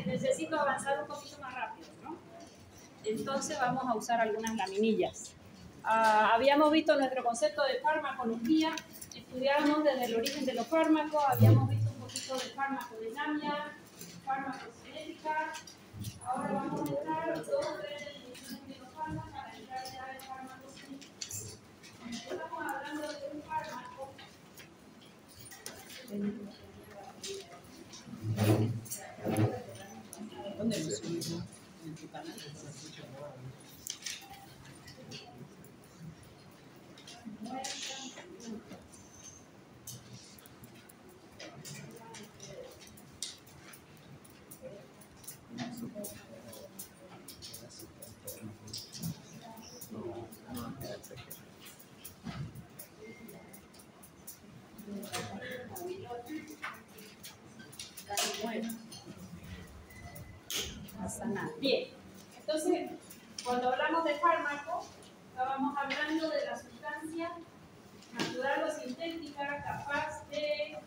Necesito avanzar un poquito más rápido, ¿no? Entonces vamos a usar algunas laminillas. Habíamos visto nuestro concepto de farmacología, estudiábamos desde el origen de los fármacos, habíamos visto un poquito de farmacodinámica, farmacogenética. Ahora vamos a entrar 2 o 3 definiciones de los fármacos para entrar ya en farmacocinética. Estamos hablando de un fármaco. ¿Dónde lo subimos? ¿En tu canal? Bien, entonces cuando hablamos de fármaco, estábamos hablando de la sustancia natural o sintética capaz de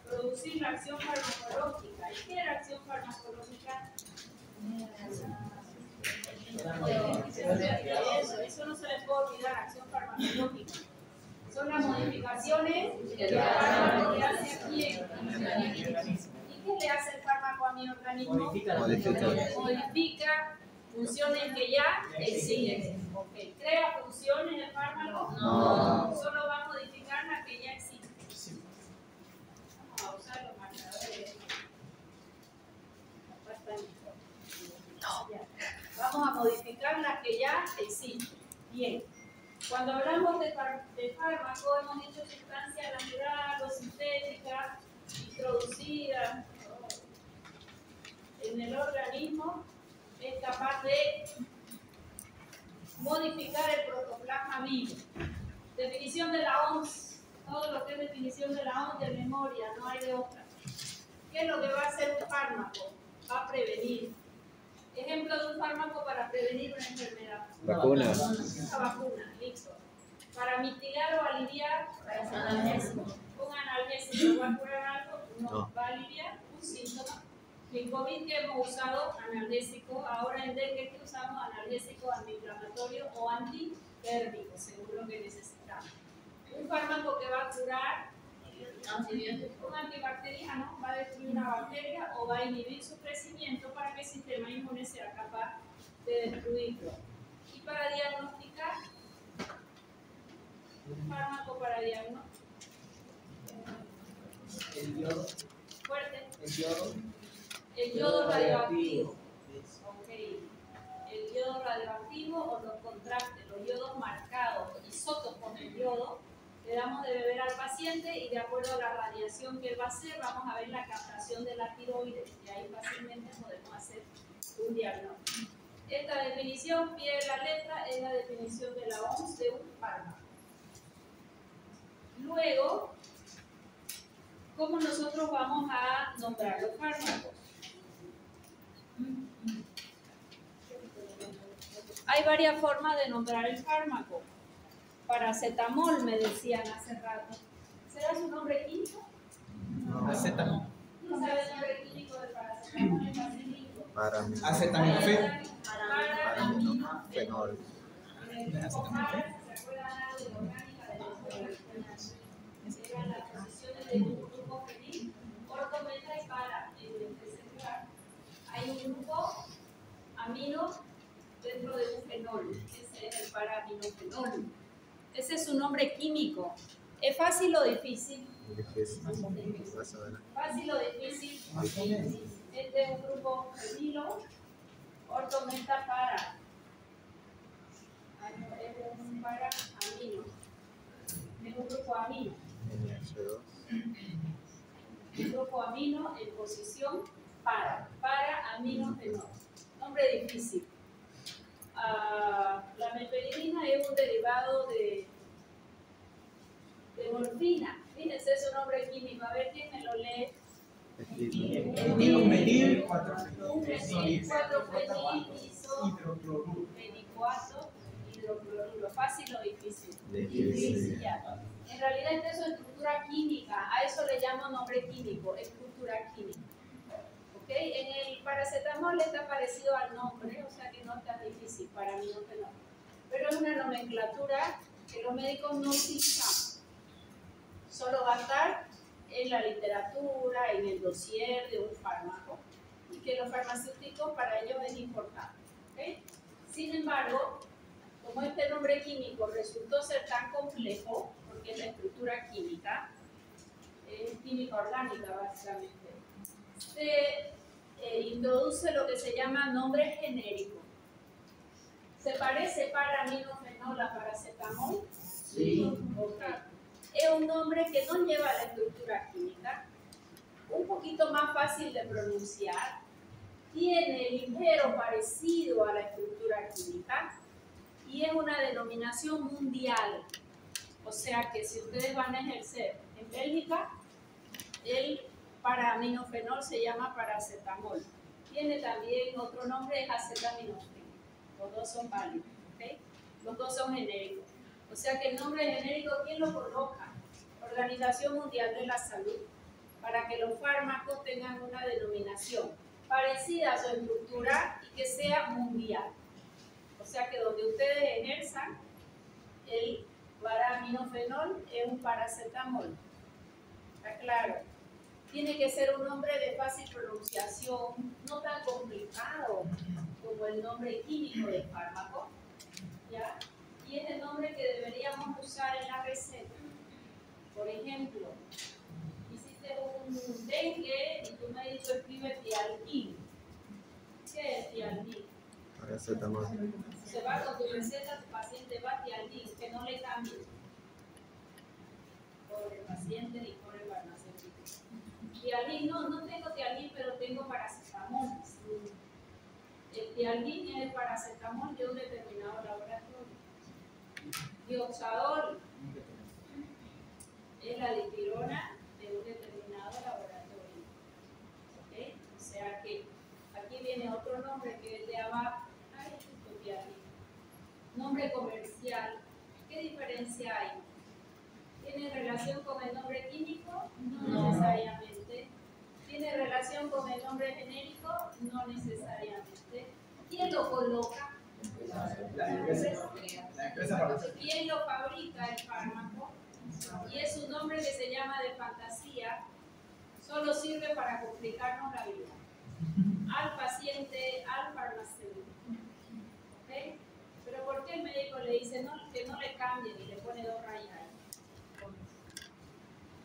producir la acción farmacológica. ¿Y qué era acción farmacológica? Eso no se les puede olvidar, acción farmacológica. Son las modificaciones que el fármaco le hace a quién. ¿Y qué le hace el fármaco a mi organismo? Modifica funciones que ya existen. Okay. ¿Crea funciones el fármaco? No. Solo va a modificar las que ya existen. Vamos a usar los marcadores. Vamos a modificar las que ya existen. Bien. Cuando hablamos de fármaco, hemos dicho sustancia natural o sintética introducida en el organismo, es capaz de modificar el protoplasma vivo. Definición de la OMS, todo lo que es definición de la OMS de memoria, no hay de otra. ¿Qué es lo que va a hacer un fármaco? Va a prevenir. Ejemplo de un fármaco para prevenir una enfermedad. Vacuna. Una vacuna, listo. Para mitigar o aliviar, un analgésico. ¿Va a curar algo? No. ¿Va a aliviar un síntoma? En COVID que hemos usado analgésico, ahora en dengue que usamos analgésico antiinflamatorio o antitérmico, según lo que necesitamos. Un fármaco que va a curar, un antibacteriano, va a destruir una bacteria o va a inhibir su crecimiento para que el sistema inmune sea capaz de destruirlo. Y para diagnosticar, un fármaco para diagnóstico. El yodo. Fuerte. El yodo. El yodo radioactivo. Okay. El yodo radioactivo o los contrastes, los yodos marcados, isótopos del yodo, le damos de beber al paciente y de acuerdo a la radiación que él va a hacer, vamos a ver la captación de la tiroides y ahí fácilmente podemos hacer un diagnóstico. Esta definición, pie de la letra, es la definición de la OMS de un fármaco. Luego, ¿cómo nosotros vamos a nombrar los fármacos? Hay varias formas de nombrar el fármaco. Paracetamol, me decían hace rato. ¿Será su nombre químico? No. Acetamol. ¿No sabe el nombre químico del paracetamol? Acetaminofén. Fenol. ¿Se acuerdan algo de la orgánica de los eran las posiciones de un grupo fenil, orto, meta y para en el tercer lugar? Hay un grupo amino dentro de un fenol, ese es el paraminofenol. Ese es su nombre químico. ¿Es fácil o difícil? Fácil o difícil. Este es un grupo fenilo, orto, meta, para. Este es un para amino. Es un grupo amino. Un grupo amino en posición para aminofenol. Nombre difícil. La meperidina es un derivado de morfina. Fíjense su nombre químico. A ver quién me lo lee. Metil 4-fenil hidrocloruro. ¿Fácil o difícil? Difícil. En realidad este es estructura química, a eso le llamo nombre químico, estructura química. ¿Ok? En el paracetamol está parecido al nombre, o sea que no es tan difícil para mí, no. Pero es una nomenclatura que los médicos no utilizamos. Solo va a estar en la literatura, en el dossier de un fármaco, y que los farmacéuticos para ellos es importante. ¿Okay? Sin embargo, como este nombre químico resultó ser tan complejo, porque es la estructura química, es química orgánica básicamente, se introduce lo que se llama nombre genérico. ¿Se parece paraminofenol a paracetamol? Sí. Okay. Es un nombre que no lleva la estructura química, un poquito más fácil de pronunciar, tiene ligero parecido a la estructura química y es una denominación mundial. O sea que si ustedes van a ejercer en Bélgica, el paraminofenol se llama paracetamol. Tiene también otro nombre, es acetaminofén. Los dos son válidos, ¿okay? Los dos son genéricos. O sea que el nombre genérico, ¿quién lo coloca? Organización Mundial de la Salud, para que los fármacos tengan una denominación parecida a su estructura y que sea mundial. O sea que donde ustedes ejerzan, el paraminofenol es un paracetamol. ¿Está claro? Tiene que ser un nombre de fácil pronunciación, no tan complicado como el nombre químico del fármaco, ¿ya? Y es el nombre que deberíamos usar en la receta. Por ejemplo, hiciste un dengue y tu médico escribe Tialgin. ¿Qué es Tialgin? Paracetamol. Se va con tu receta, tu paciente va a Tialgin, que no le cambie. Por el paciente ni por el farmacéutico. Tialgin, no tengo Tialgin, pero tengo paracetamol. El Tialgin es el paracetamol de un determinado laboratorio. Dioxadol es la dipirona de un determinado laboratorio. ¿Okay? O sea que aquí viene otro nombre que es de abajo. Nombre comercial. ¿Qué diferencia hay? ¿Tiene relación con el nombre químico? No necesariamente. ¿Tiene relación con el nombre genérico? No necesariamente. ¿Quién lo coloca? La empresa farmacéutica. ¿Quién lo fabrica el fármaco? Y es un nombre que se llama de fantasía, solo sirve para complicarnos la vida. Al paciente, al farmacéutico. ¿Okay? Pero ¿por qué el médico le dice que no le cambien y le pone 2 rayas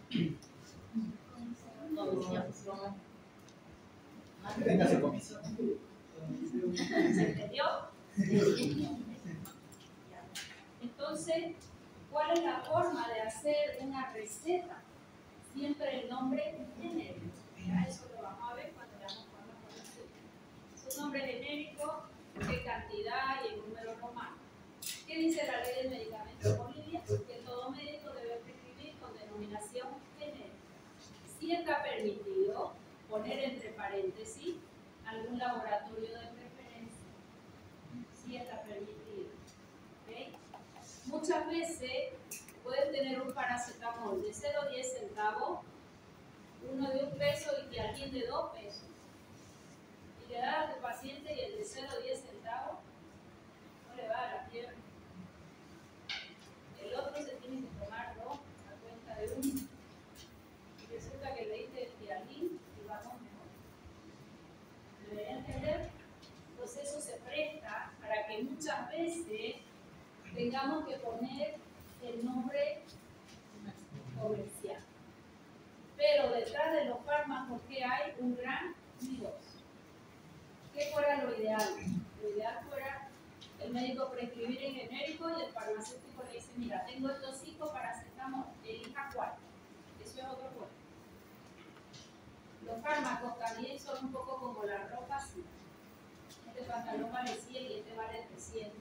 ahí? Que tenga su comisión. ¿Se entendió? Entonces, ¿cuál es la forma de hacer una receta? Siempre el nombre genérico. Eso lo vamos a ver cuando veamos forma con la receta. Su nombre genérico, qué cantidad y el número romano. ¿Qué dice la ley del medicamento Bolivia? Que todo médico debe prescribir con denominación genérica. Sí está permitido poner entre paréntesis algún laboratorio de preferencia. Sí está permitido. ¿Okay? Muchas veces pueden tener un paracetamol de 0,10 centavos, uno de 1 peso y Tialgin de 2 pesos. Y le das a tu paciente y el de 0,10 centavos no le va a dar la fiebre. El otro se tiene que tomar 2 a cuenta de 1. Y resulta que le diste el Tialgin y vamos mejor. ¿Deberían entender? Entonces eso se presta para que muchas veces tengamos que poner el nombre comercial. Pero detrás de los fármacos que hay un gran negocio. ¿Qué fuera lo ideal? Lo ideal fuera el médico prescribir en genérico y el farmacéutico le dice, mira, tengo estos 5 paracetamol, elija cuál. Eso es otro cuento. Los fármacos también son un poco como la ropa, sí. Este pantalón vale 100 y este vale 300.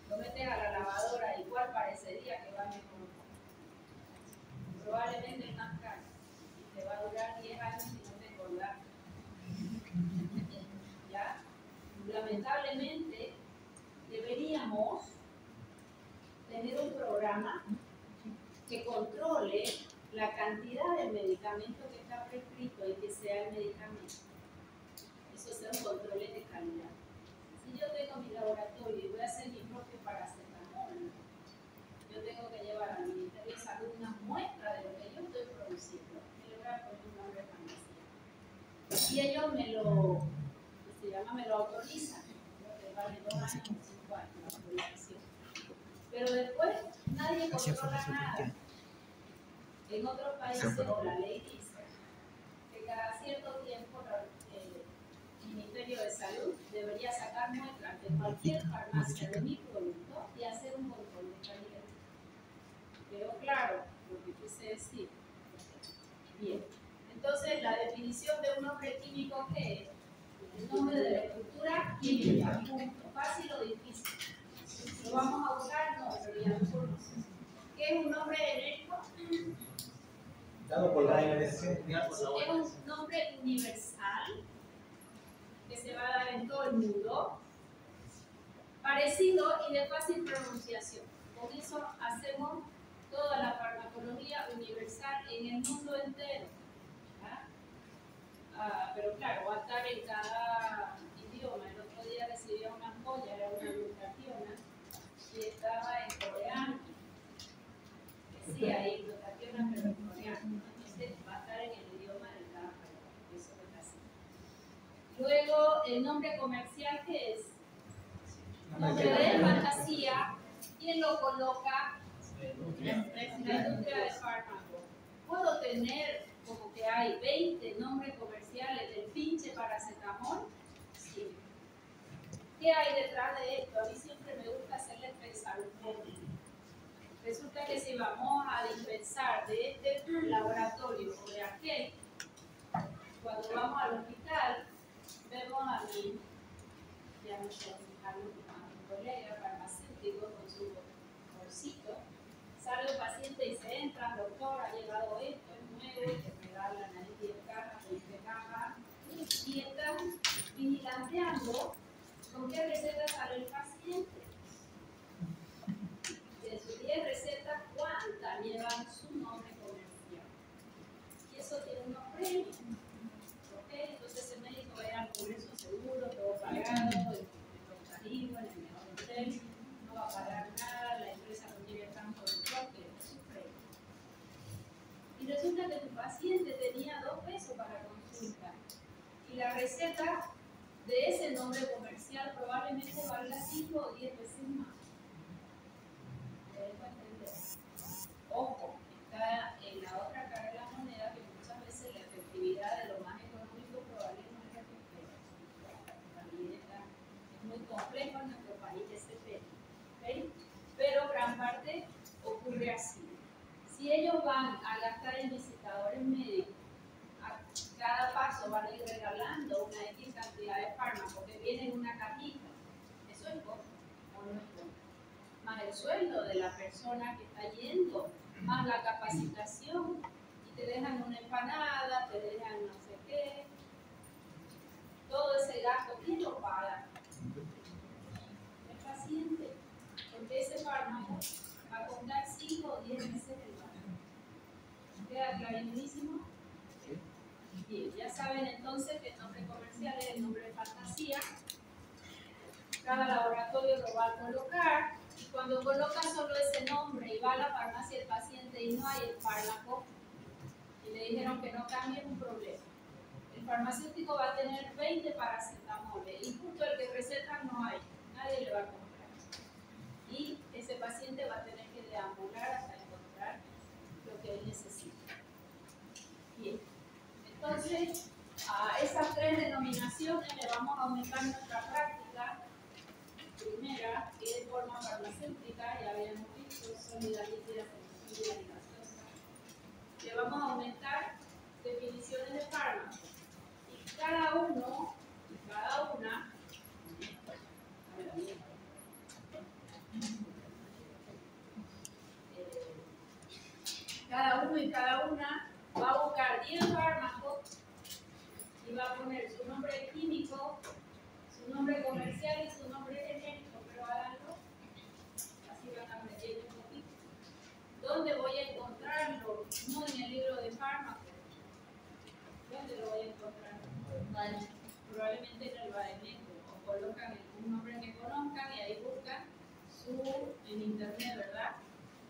Lo metes a la lavadora, igual parecería que va mejor. Probablemente es más caro y te va a durar 10 años si no te engordas. ¿Ya? Lamentablemente, deberíamos tener un programa que controle la cantidad de medicamento que está prescrito y que sea el medicamento. Eso son controles de calidad. Si yo tengo mi laboratorio y voy a hacer mi propio paracetamol, yo tengo que llevar al Ministerio de Salud una muestra de lo que yo estoy produciendo y le voy a poner un nombre de farmacia. Y ellos me lo autorizan, porque vale 2 años o 5 años la autorización. Pero después nadie controla nada. En otros países la ley dice que cada cierto tiempo el Ministerio de Salud debería sacar muestras de cualquier farmacia de mi producto y hacer un control de calidad. Quedó claro lo que quise decir. Bien. Entonces, la definición de un nombre químico, ¿qué es? El nombre de la estructura química. Punto. ¿Fácil o difícil? ¿Lo vamos a usar? No, pero ya lo conocemos. ¿Qué es un nombre genérico? Dado por la organización. Es un nombre universal que se va a dar en todo el mundo, parecido y de fácil pronunciación. Con eso hacemos toda la farmacología universal en el mundo entero. Pero claro, va a estar en cada idioma. El otro día recibí una joya, era una glutationa, y estaba en coreano. Decía ahí glutationa, pero en coreano. Entonces va a estar en el idioma de cada país. Eso es así. Luego, el nombre comercial, ¿qué es? Nombre de fantasía. ¿Quién lo coloca? La industria de fármaco. Puedo tener como que hay 20 nombres comerciales del pinche paracetamol. Sí. ¿Qué hay detrás de esto? A mí siempre me gusta hacerles pensar un poco. Resulta que si vamos a dispensar de este laboratorio o de aquel, cuando vamos al hospital, vemos a mi colega farmacéutico con su bolsito. Sale el paciente y se entra, doctor, ha llegado esto, es nuevo, y te regalan ahí 10 cajas, 20 cajas, y están vigilanteando con qué receta sale el paciente. De sus 10 recetas, ¿cuántas llevan su nombre comercial? Y eso tiene unos premios. ¿Okay? Entonces el médico va a cubrir su seguro, todo pagado, el protegido, en el mejor hotel, no va a pagar nada, la empresa no tiene tanto control que sufre. Y resulta que tu paciente tenía 2 pesos para consulta y la receta de ese nombre comercial probablemente valga 5 o 10 veces más. ¿Me dejo entender? Ojo, está en la otra cara de la moneda que muchas veces la efectividad de lo más económico probablemente no es la que espera. También es muy complejo en nuestro país ese tema. ¿Okay? Pero gran parte ocurre así. Si ellos van a gastar en visitadores médicos, a cada paso van a ir regalando una X cantidad de fármacos que vienen en una cajita. Eso es poco, o no es poco. Más el sueldo de la persona que está yendo, más la capacitación, y te dejan una empanada, te dejan no sé qué. Todo ese gasto, ¿quién lo paga? El paciente. Porque ese fármaco va a costar 5 o 10 veces el valor. ¿Queda clarísimo? Bien, ya saben entonces que el nombre comercial es el nombre de fantasía. Cada laboratorio lo va a colocar y cuando coloca solo ese nombre y va a la farmacia del paciente y no hay el fármaco y le dijeron que no cambie, es un problema. El farmacéutico va a tener 20 paracetamoles y justo el que receta no hay, nadie le va a comprar. Y ese paciente va a tener que deambular hasta encontrar lo que él necesita. Bien, entonces a esas 3 denominaciones le vamos a aumentar nuestra práctica. Primera, que es de forma farmacéutica, ya habíamos visto, sólida, líquida, soluble y gaseosa. Le vamos a aumentar definiciones de fármacos. Y cada uno y cada una, cada uno y cada una va a buscar 10 fármacos y va a poner su nombre químico, su nombre comercial y su nombre genérico, pero háganlo, así van aprendiendo un poquito. ¿Dónde voy a encontrarlo? No en el libro fármaco. ¿Dónde lo voy a encontrar? Vale. Probablemente en el Bademecum, o colocan un nombre que conozcan y ahí buscan en internet, ¿verdad?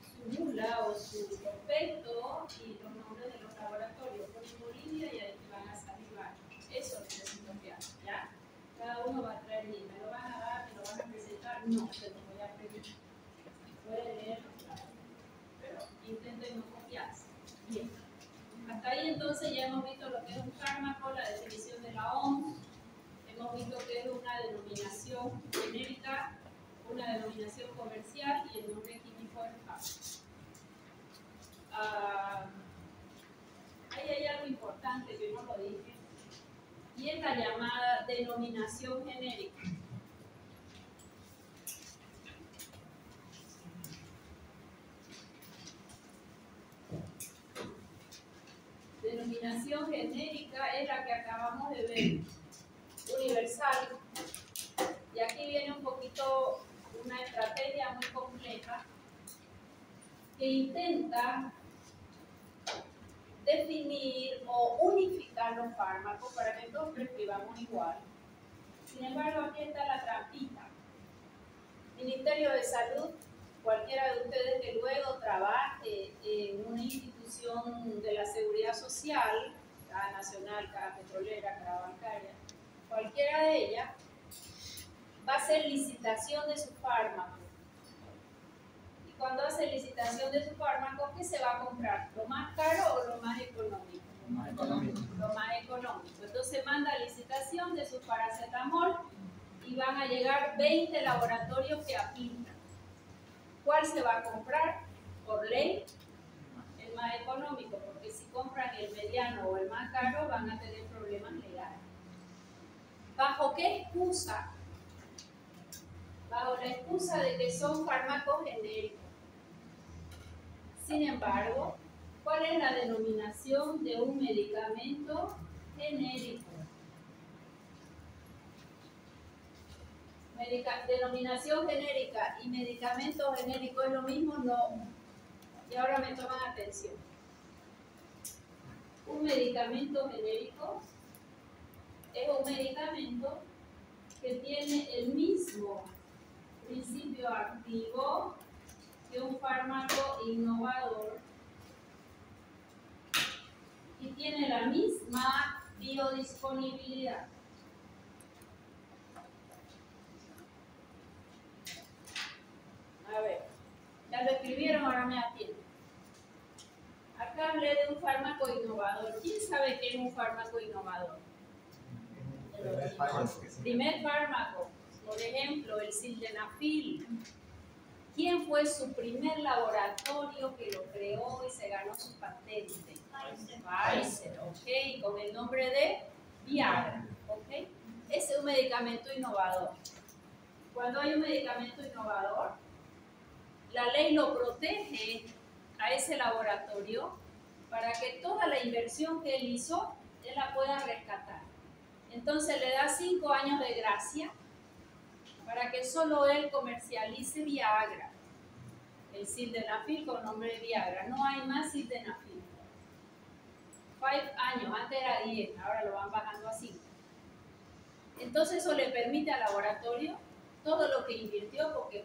Su bula o su prospecto y los nombres de los laboratorios. Ponen Bolivia y ahí te van a salir varios. Eso necesito que hagan, ¿ya? Cada uno va a traer y me lo van a dar, me lo van a presentar. No, se lo voy a pedir. Pueden leerlo, claro. Pero intenten no copiarse. Bien. Hasta ahí entonces ya hemos visto lo que es un fármaco, la definición de la OMS. Hemos visto que es una denominación genérica, una denominación comercial y el nombre químico es fármaco. Ahí hay algo importante que no lo dije, y es la llamada denominación genérica. Denominación genérica es la que acabamos de ver, universal. Y aquí viene un poquito una estrategia muy compleja que intenta definir o unificar los fármacos para que todos prescribamos igual. Sin embargo, aquí está la trampita. Ministerio de Salud, cualquiera de ustedes que luego trabaje en una institución de la seguridad social, cada nacional, cada petrolera, cada bancaria, cualquiera de ellas, va a hacer licitación de su fármaco. Y cuando hace licitación de su fármaco, ¿qué se va a comprar? ¿Lo más caro o lo más económico? Lo más económico. Lo más económico. Entonces manda licitación de su paracetamol y van a llegar 20 laboratorios que aplican. ¿Cuál se va a comprar? Por ley, el más económico, porque si compran el mediano o el más caro van a tener problemas legales. ¿Bajo qué excusa? Bajo la excusa de que son fármacos genéricos. Sin embargo, ¿cuál es la denominación de un medicamento genérico? Denominación genérica y medicamento genérico es lo mismo, no. Y ahora me toman atención. Un medicamento genérico es un medicamento que tiene el mismo principio activo que un fármaco innovador y tiene la misma biodisponibilidad. A ver, ya lo escribieron, ahora me atienden. Acá hablé de un fármaco innovador. ¿Quién sabe qué es un fármaco innovador? Primer fármaco, por ejemplo, el sildenafil. ¿Quién fue su primer laboratorio que lo creó y se ganó su patente? Pfizer, ok, con el nombre de Viagra, ok. Ese es un medicamento innovador. Cuando hay un medicamento innovador, la ley lo protege a ese laboratorio para que toda la inversión que él hizo, él la pueda rescatar. Entonces le da 5 años de gracia para que solo él comercialice Viagra, el sildenafil con nombre de Viagra. No hay más sildenafil. 5 años, antes era 10, ahora lo van bajando a 5. Entonces eso le permite al laboratorio todo lo que invirtió, porque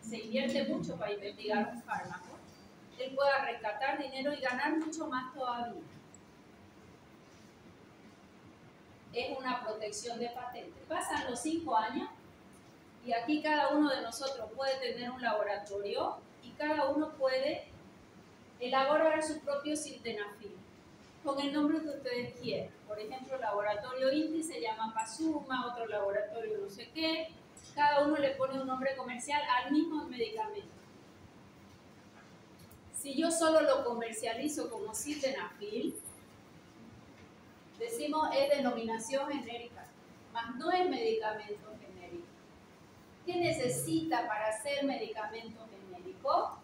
se invierte mucho para investigar un fármaco, él pueda rescatar dinero y ganar mucho más todavía. Es una protección de patente. Pasan los 5 años y aquí cada uno de nosotros puede tener un laboratorio y cada uno puede elaborar su propio sildenafil con el nombre que ustedes quieran. Por ejemplo, el laboratorio INTI se llama Pasuma, otro laboratorio no sé qué. Cada uno le pone un nombre comercial al mismo medicamento. Si yo solo lo comercializo como sildenafil, decimos es denominación genérica, mas no es medicamento genérico. ¿Qué necesita para ser medicamento genérico?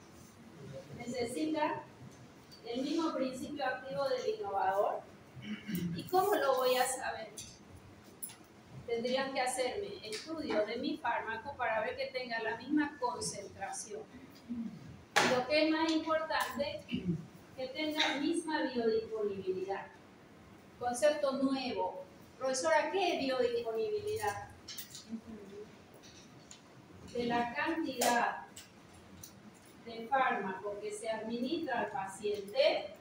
Necesita el mismo principio activo del innovador. ¿Y cómo lo voy a saber? Tendrían que hacerme estudios de mi fármaco para ver que tenga la misma concentración. Y lo que es más importante, que tenga misma misma biodisponibilidad. Concepto nuevo. Profesora, ¿qué es biodisponibilidad? De la cantidad de fármaco que se administra al paciente,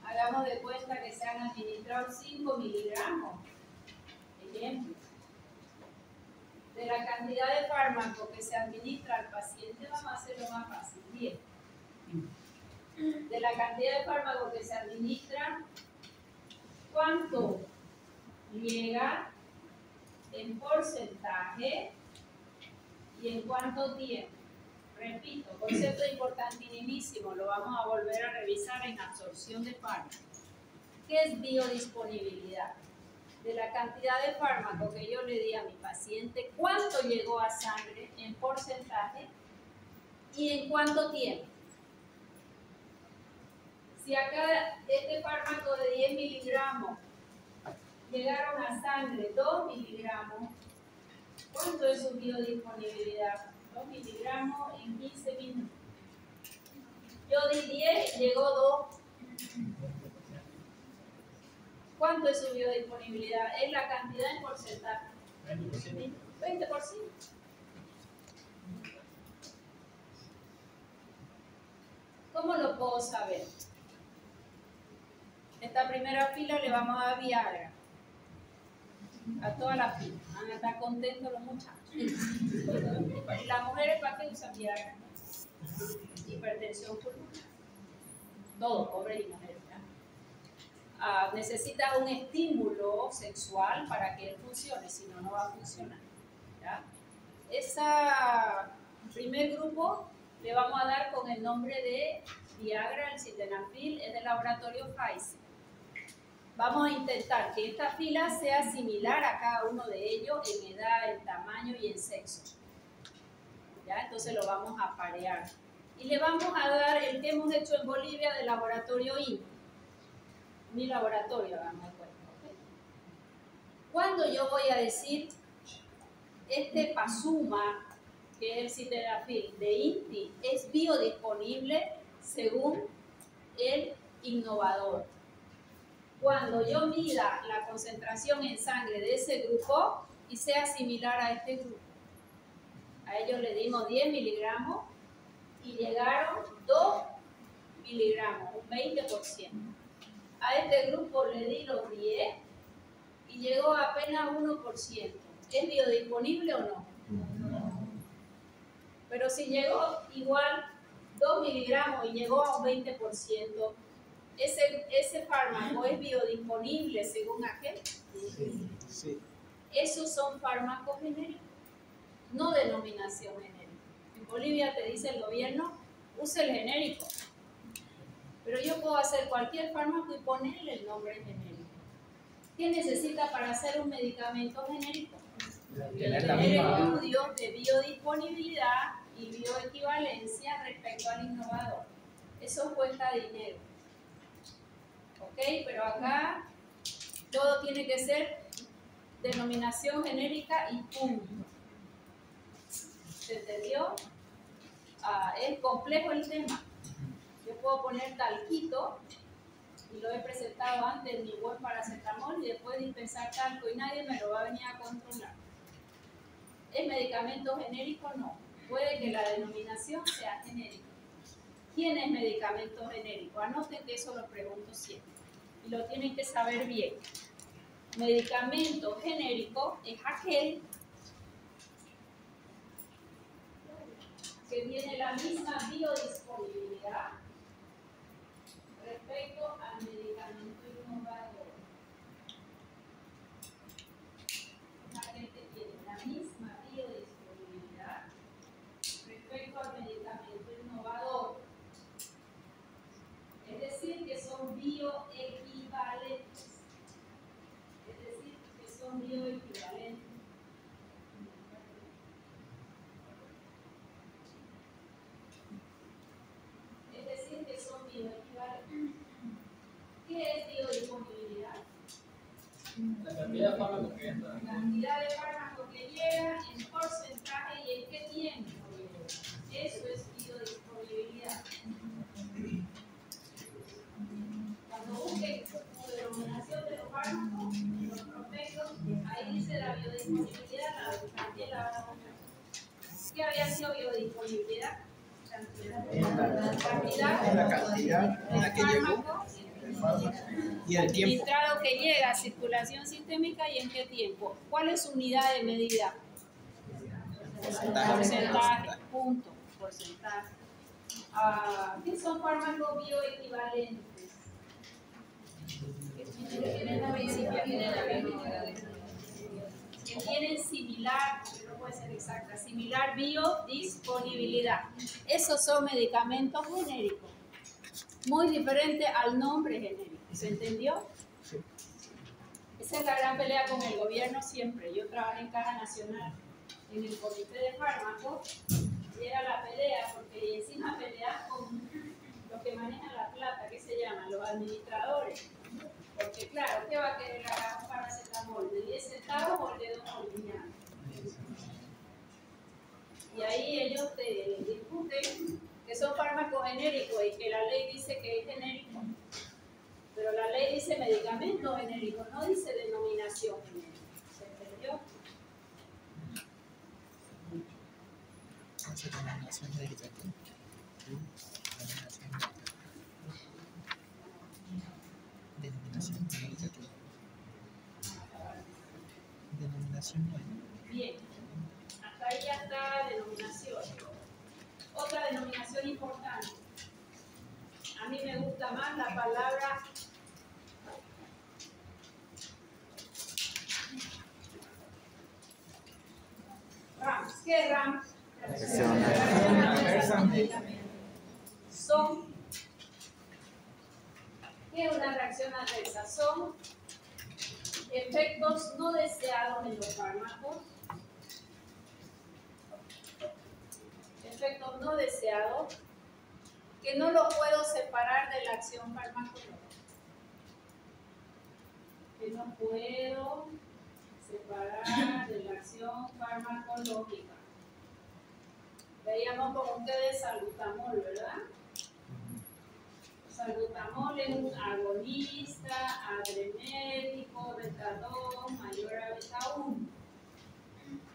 hagamos de cuenta que se han administrado 5 miligramos, ejemplo. De la cantidad de fármaco que se administra al paciente, vamos a hacerlo más fácil, 10. De la cantidad de fármaco que se administra, ¿cuánto llega en porcentaje y en cuánto tiempo? Repito, concepto importantísimo, lo vamos a volver a revisar en absorción de fármaco. ¿Qué es biodisponibilidad? De la cantidad de fármaco que yo le di a mi paciente, ¿cuánto llegó a sangre en porcentaje y en cuánto tiempo? Si acá este fármaco de 10 miligramos llegaron a sangre 2 miligramos, ¿cuánto es su biodisponibilidad? 2 miligramos en 15 minutos. Yo di 10, llegó 2. ¿Cuánto es su biodisponibilidad? Es la cantidad en porcentaje. 20%. 20%. ¿Cómo lo puedo saber? Esta primera fila le vamos a dar Viagra. A toda la fila. Van a estar contentos los muchachos. ¿Y las mujeres para qué usan Viagra? Hipertensión pulmonar. Todos, hombres y mujeres. Necesita un estímulo sexual para que él funcione, si no, no va a funcionar. ¿Ya? Ese primer grupo le vamos a dar con el nombre de Viagra, el sildenafil, es del laboratorio Pfizer. Vamos a intentar que esta fila sea similar a cada uno de ellos en edad, en tamaño y en sexo. ¿Ya? Entonces lo vamos a parear. Y le vamos a dar el que hemos hecho en Bolivia del laboratorio INTI. Mi laboratorio, hagamos de cuenta. ¿Okay? Cuando yo voy a decir este Pasuma, que es el sildenafil de INTI, es biodisponible según el innovador. Cuando yo mida la concentración en sangre de ese grupo y sea similar a este grupo. A ellos le dimos 10 miligramos y llegaron 2 miligramos, un 20%. A este grupo le di los 10 y llegó apenas 1%. ¿Es biodisponible o no? No. Pero si llegó igual 2 miligramos y llegó a un 20%, ¿ese fármaco es biodisponible según aquel? Sí. Sí. Esos son fármacos genéricos, no denominación genérica. En Bolivia te dice el gobierno, use el genérico. Pero yo puedo hacer cualquier fármaco y ponerle el nombre genérico. ¿Qué necesita para hacer un medicamento genérico? Tener estudios de biodisponibilidad y bioequivalencia respecto al innovador. Eso cuesta dinero. ¿Ok? Pero acá todo tiene que ser denominación genérica y punto. ¿Se entendió? Es complejo el tema. Yo puedo poner talquito, y lo he presentado antes en mi buen paracetamol, y después dispensar talco y nadie me lo va a venir a controlar. ¿Es medicamento genérico? No. Puede que la denominación sea genérica. ¿Quién es medicamento genérico? Anoten que eso lo pregunto siempre. Y lo tienen que saber bien. Medicamento genérico es aquel que tiene la misma biodisponibilidad respecto al medicamento innovador. Es aquel que tiene la misma biodisponibilidad respecto al medicamento innovador. Es decir, que son bioequivalentes. Es decir, que son bioequivalentes. Es decir, que son bioequivalentes. ¿Qué es biodisponibilidad? La cantidad de fármaco que entra. La cantidad de fármaco que llega, en porcentaje y en qué tiempo llega. Eso es biodisponibilidad. que como denominación de los fármacos, los prospectos, ahí dice la biodisponibilidad, también la vamos a ver. ¿Qué había sido biodisponibilidad? La cantidad en la que llegó y el tiempo. Administrado que llega a circulación sistémica y en qué tiempo. ¿Cuál es su unidad de medida? Porcentaje, punto, porcentaje. ¿Qué son fármacos bioequivalentes? Que tienen similar, no puede ser exacta, similar biodisponibilidad. Esos son medicamentos genéricos, muy diferente al nombre genérico. ¿Se entendió? Sí. Esa es la gran pelea con el gobierno siempre. Yo trabajé en Caja Nacional, en el Comité de Fármacos, y era la pelea, porque encima peleas con los que manejan la plata, ¿qué se llaman? Los administradores. Porque claro, ¿qué va a querer agarrar un paracetamol? ¿De 10 centavos o el de 2 bolivianos? Y ahí ellos te discuten que son fármacos genéricos y que la ley dice que es genérico. Pero la ley dice medicamento genérico, no dice denominación genérica. ¿Se entendió? Denominación genérica. Denominación genérica. Denominación genérica. Bien, hasta ahí ya está denominación. Otra denominación importante. A mí me gusta más la palabra RAMS. ¿Qué es RAMS? Son, ¿qué es una reacción adversa? Son efectos no deseados en los fármacos, efectos no deseados que no lo puedo separar de la acción farmacológica. Que no puedo separar de la acción farmacológica. Veíamos con ustedes salbutamol, ¿verdad? Salbutamol es un agonista, adrenérgico, beta 2, mayor a beta 1.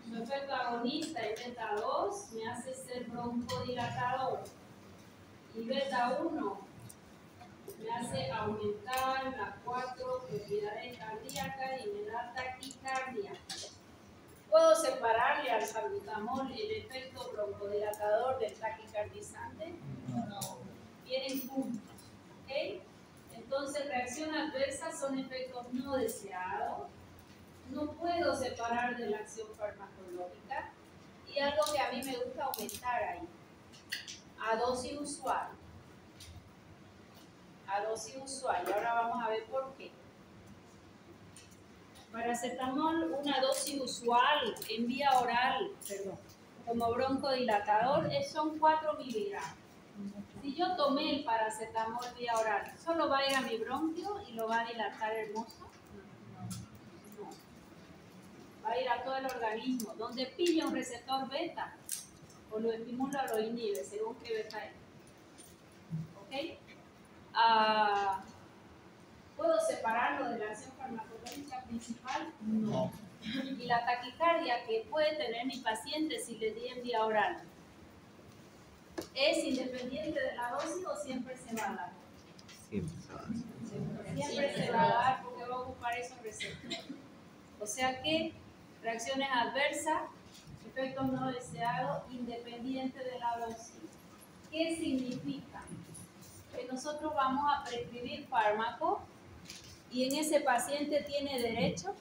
Su efecto agonista es beta 2, me hace ser broncodilatador. Y beta 1 me hace aumentar las 4 propiedades cardíacas y me da taquicardia. ¿Puedo separarle al salbutamol el efecto broncodilatador del taquicardizante? No. Vienen juntos. ¿Okay? Entonces, reacción adversa son efectos no deseados. No puedo separar de la acción farmacológica. Y algo que a mí me gusta aumentar ahí. A dosis usual. A dosis usual. Y ahora vamos a ver por qué. Paracetamol, una dosis usual en vía oral, como broncodilatador, son 4 miligramos. Si yo tomé el paracetamol vía oral, ¿solo va a ir a mi bronquio y lo va a dilatar hermoso? No. Va a ir a todo el organismo, donde pilla un receptor beta, o lo estimula o lo inhibe, según qué beta es. ¿Ok? ¿Puedo separarlo de la acción farmacológica principal? No. Y la taquicardia que puede tener mi paciente si le di en vía oral, ¿es independiente de la dosis o siempre se va a dar? Siempre se va a dar porque va a ocupar esos receptores. O sea que reacciones adversas, efectos no deseados, independientes de la dosis. ¿Qué significa? Que nosotros vamos a prescribir fármacos y en ese paciente tiene derecho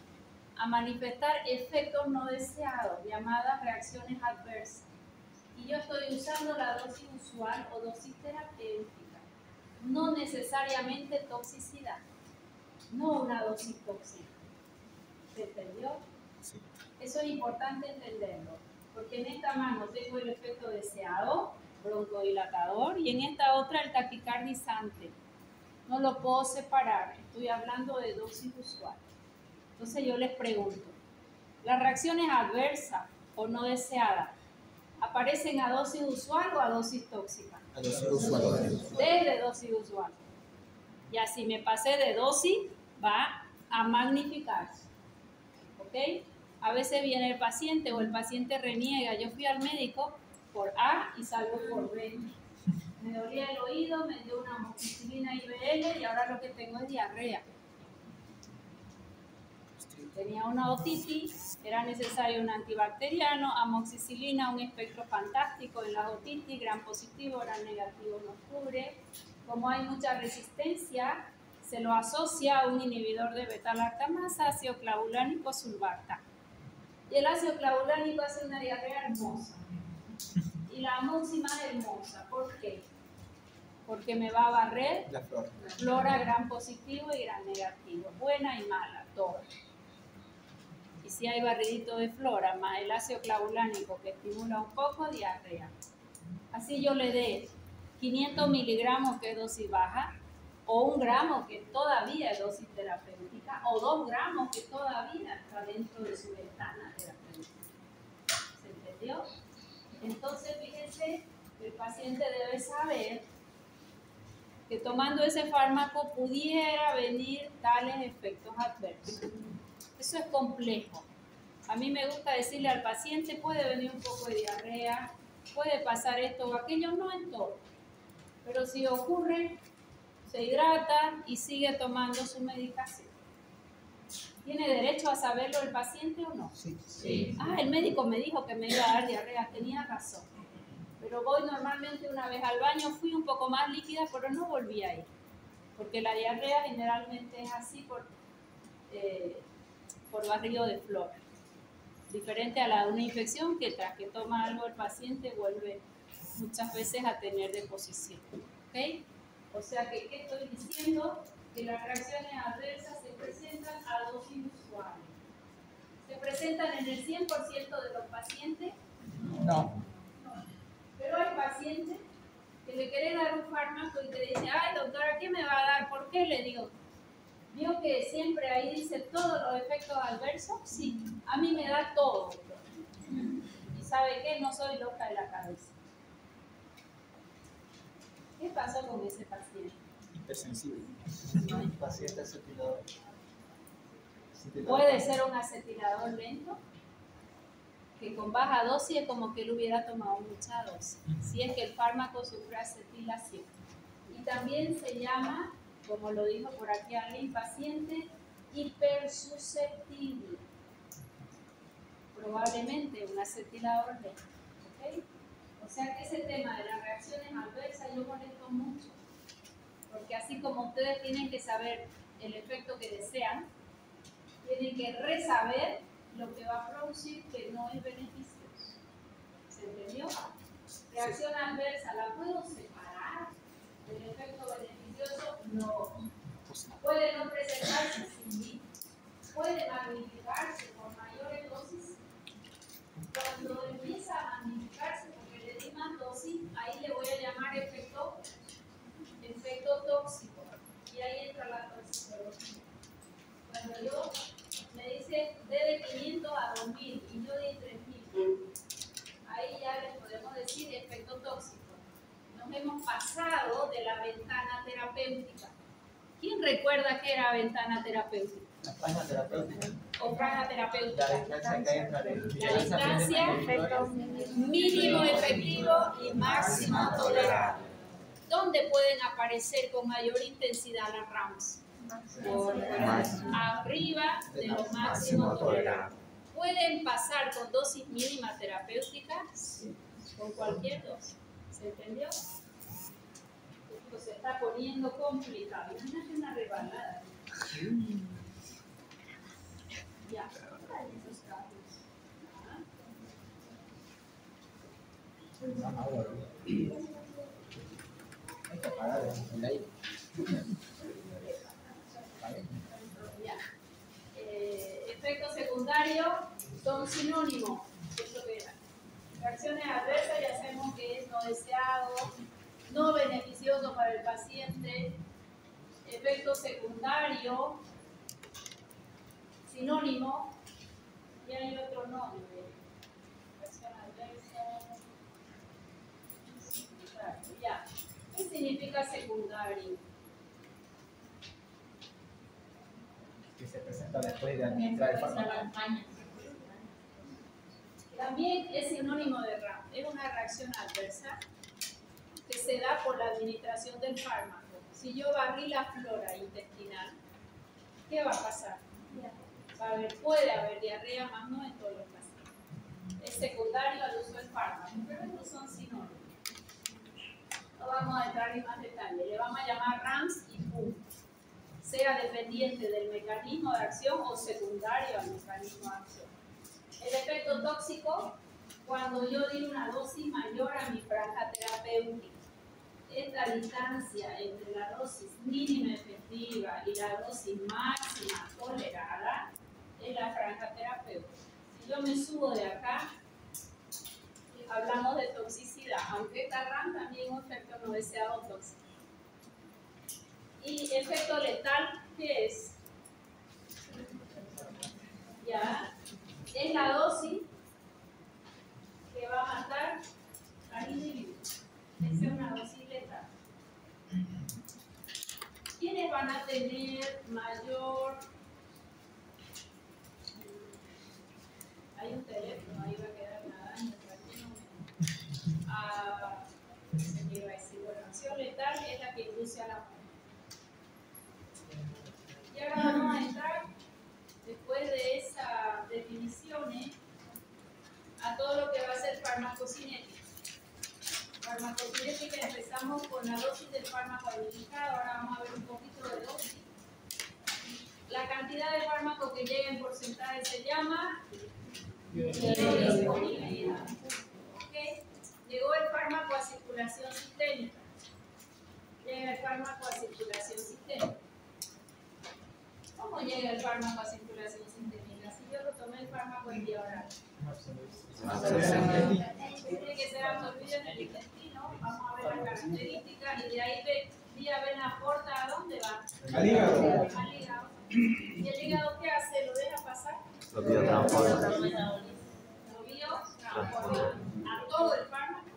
a manifestar efectos no deseados, llamadas reacciones adversas. Y yo estoy usando la dosis usual o dosis terapéutica, no necesariamente toxicidad, no una dosis tóxica. ¿Se entendió? Sí. Eso es importante entenderlo, porque en esta mano tengo el efecto deseado, broncodilatador, y en esta otra el taquicardizante. No lo puedo separar, estoy hablando de dosis usual. Entonces yo les pregunto, ¿las reacciones adversas o no deseadas aparecen a dosis usual o a dosis tóxica? A dosis usual. Desde dosis usual. Ya si me pasé de dosis, va a magnificarse. ¿Ok? A veces viene el paciente o el paciente reniega. Yo fui al médico por A y salgo por B. Me dolía el oído, me dio una amoxicilina IBL y ahora lo que tengo es diarrea. Tenía una otitis, era necesario un antibacteriano, amoxicilina, un espectro fantástico en la otitis, gran positivo, gran negativo nos cubre. Como hay mucha resistencia, se lo asocia a un inhibidor de beta-lactamasa, ácido clavulánico, sulbactam. Y el ácido clavulánico hace una diarrea hermosa. Y la amoxi más hermosa. ¿Por qué? Porque me va a barrer La flor. flora gran positivo y gran negativo, buena y mala, todas. Y si hay barridito de flora más el ácido clavulánico que estimula un poco, diarrea. Así yo le dé 500 miligramos que es dosis baja, o 1 gramo que todavía es dosis terapéutica, o 2 gramos que todavía está dentro de su ventana terapéutica. ¿Se entendió? Entonces fíjense que el paciente debe saber que tomando ese fármaco pudiera venir tales efectos adversos. Eso es complejo. A mí me gusta decirle al paciente, puede venir un poco de diarrea, puede pasar esto o aquello, no en todo. Pero si ocurre, se hidrata y sigue tomando su medicación. ¿Tiene derecho a saberlo el paciente o no? Sí. Ah, el médico me dijo que me iba a dar diarrea, tenía razón. Pero voy normalmente una vez al baño, fui un poco más líquida, pero no volví a ir. Porque la diarrea generalmente es así por barrido de flora. Diferente a la de una infección que tras que toma algo el paciente vuelve muchas veces a tener deposición. ¿Ok? O sea que, ¿qué estoy diciendo? Que las reacciones adversas se presentan a dosis usuales. ¿Se presentan en el 100% de los pacientes? No. Pero hay pacientes que le quieren dar un fármaco y te dice, ay doctora, ¿qué me va a dar? ¿Por qué? Le digo, ¿vio que siempre ahí dice todos los efectos adversos? Sí, a mí me da todo. ¿Y sabe qué? No soy loca de la cabeza. ¿Qué pasó con ese paciente? Hipersensible. Paciente acetilador. Puede ser un acetilador lento, que con baja dosis es como que él hubiera tomado mucha dosis, si es que el fármaco sufre acetilación. Y también se llama, como lo dijo por aquí alguien, paciente hipersusceptible. Probablemente un acetilador lento. ¿Okay? O sea que ese tema de las reacciones adversas yo molesto mucho, porque así como ustedes tienen que saber el efecto que desean, tienen que resaber lo que va a producir que no es beneficioso. ¿Se entendió? Reacción adversa, ¿la puedo separar del efecto beneficioso? No. ¿Puede no presentarse? Sí. ¿Puede magnificarse con mayores dosis? Cuando empieza a magnificarse porque le di más dosis, ahí le voy a llamar efecto tóxico. Y ahí entra la toxicología. Cuando yo me dice de 500 a 2000 y yo di 3000, ahí ya le podemos decir efecto tóxico. Nos hemos pasado de la ventana terapéutica. ¿Quién recuerda qué era ventana terapéutica? La franja terapéutica. O franja terapéutica. La distancia que hay entre La distancia mínimo efectivo y máximo tolerable. ¿Dónde pueden aparecer con mayor intensidad las RAMs? Arriba de lo máximo tolerable. ¿Pueden pasar con dosis mínima terapéutica? Con cualquier dosis. ¿Se entendió? Esto se está poniendo complicado. Imagínate una rebalada. Ya. Esos casos. Hay que apagar el aire. Ya. Efectos secundarios son sinónimos. Eso que era. Reacciones adversas ya sabemos que es no deseado, no beneficioso para el paciente. Efecto secundario, sinónimo, y hay otro nombre. Reacción adversa. Ya. ¿Qué significa secundario? que se presenta después de administrar el fármaco. También es sinónimo de RAM. Es una reacción adversa que se da por la administración del fármaco. Si yo barrí la flora intestinal, ¿qué va a pasar? Puede haber diarrea, más no en todos los casos. Es secundario al uso del fármaco, pero estos son sinónimos. No vamos a entrar en más detalle. Le vamos a llamar RAMS y PUM, sea dependiente del mecanismo de acción o secundario al mecanismo de acción. El efecto tóxico, cuando yo di una dosis mayor a mi franja terapéutica. Esta distancia entre la dosis mínima efectiva y la dosis máxima tolerada es la franja terapéutica. Si yo me subo de acá, hablamos de toxicidad, aunque esta RAM también es un efecto no deseado tóxico. ¿Y efecto letal qué es? Ya, es la dosis que va a matar al individuo. Esa es una dosis letal. ¿Quiénes van a tener mayor? Hay un teléfono, ahí va a quedar nadando. Se me iba a decir, bueno, acción letal es la que induce a la muerte. Y ahora vamos a entrar, después de esas definiciones, a todo lo que va a ser farmacocinética. Farmacocinética, empezamos con la dosis del fármaco administrado, ahora vamos a ver un poquito de dosis. La cantidad de fármaco que llega en porcentaje se llama biodisponibilidad. ¿Okay? Llegó el fármaco a circulación sistémica. Llega el fármaco a circulación sistémica. ¿Cómo llega el fármaco a circulación sistémica? Si yo lo tomé el fármaco en vía oral. Tiene que ser absorbido en el intestino. Vamos a ver las características y de ahí vía vena porta, ¿a dónde va? Al hígado. Al hígado. ¿Y el hígado qué hace? ¿Lo deja pasar? Lo biotransforma. Lo biotransforma. ¿A todo el fármaco?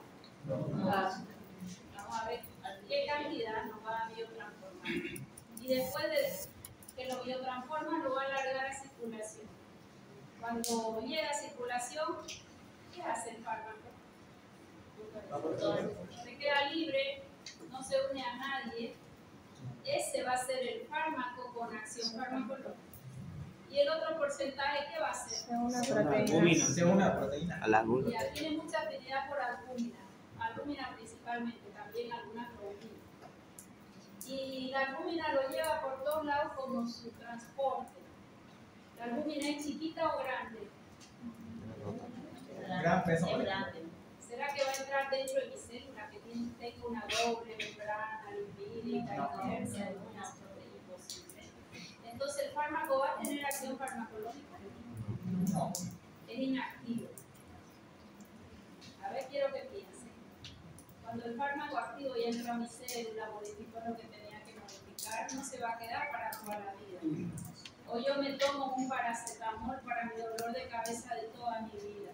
Vamos a ver qué cantidad nos va a biotransformar. Y después de que lo biotransforma, lo va a alargar a circulación. Cuando llega a circulación, ¿qué hace el fármaco? Se queda libre, no se une a nadie. Ese va a ser el fármaco con acción farmacológica. ¿Y el otro porcentaje qué va a ser? Una proteína. A la albúmina. Ya tiene mucha afinidad por albúmina. Albúmina principalmente, también algunas proteínas. Y la albúmina lo lleva por todos lados como su transporte. ¿La albúmina es chiquita o grande? Gran peso. ¿Será que va a entrar dentro de mi célula que tenga una doble membrana lipídica inversa? Imposible. Entonces, ¿el fármaco va a tener acción farmacológica? No. Es inactivo. A ver, quiero que piensen. Cuando el fármaco activo ya entró a mi célula, modificó lo que tenía que modificar, no se va a quedar para toda la vida. O yo me tomo un paracetamol para mi dolor de cabeza de toda mi vida.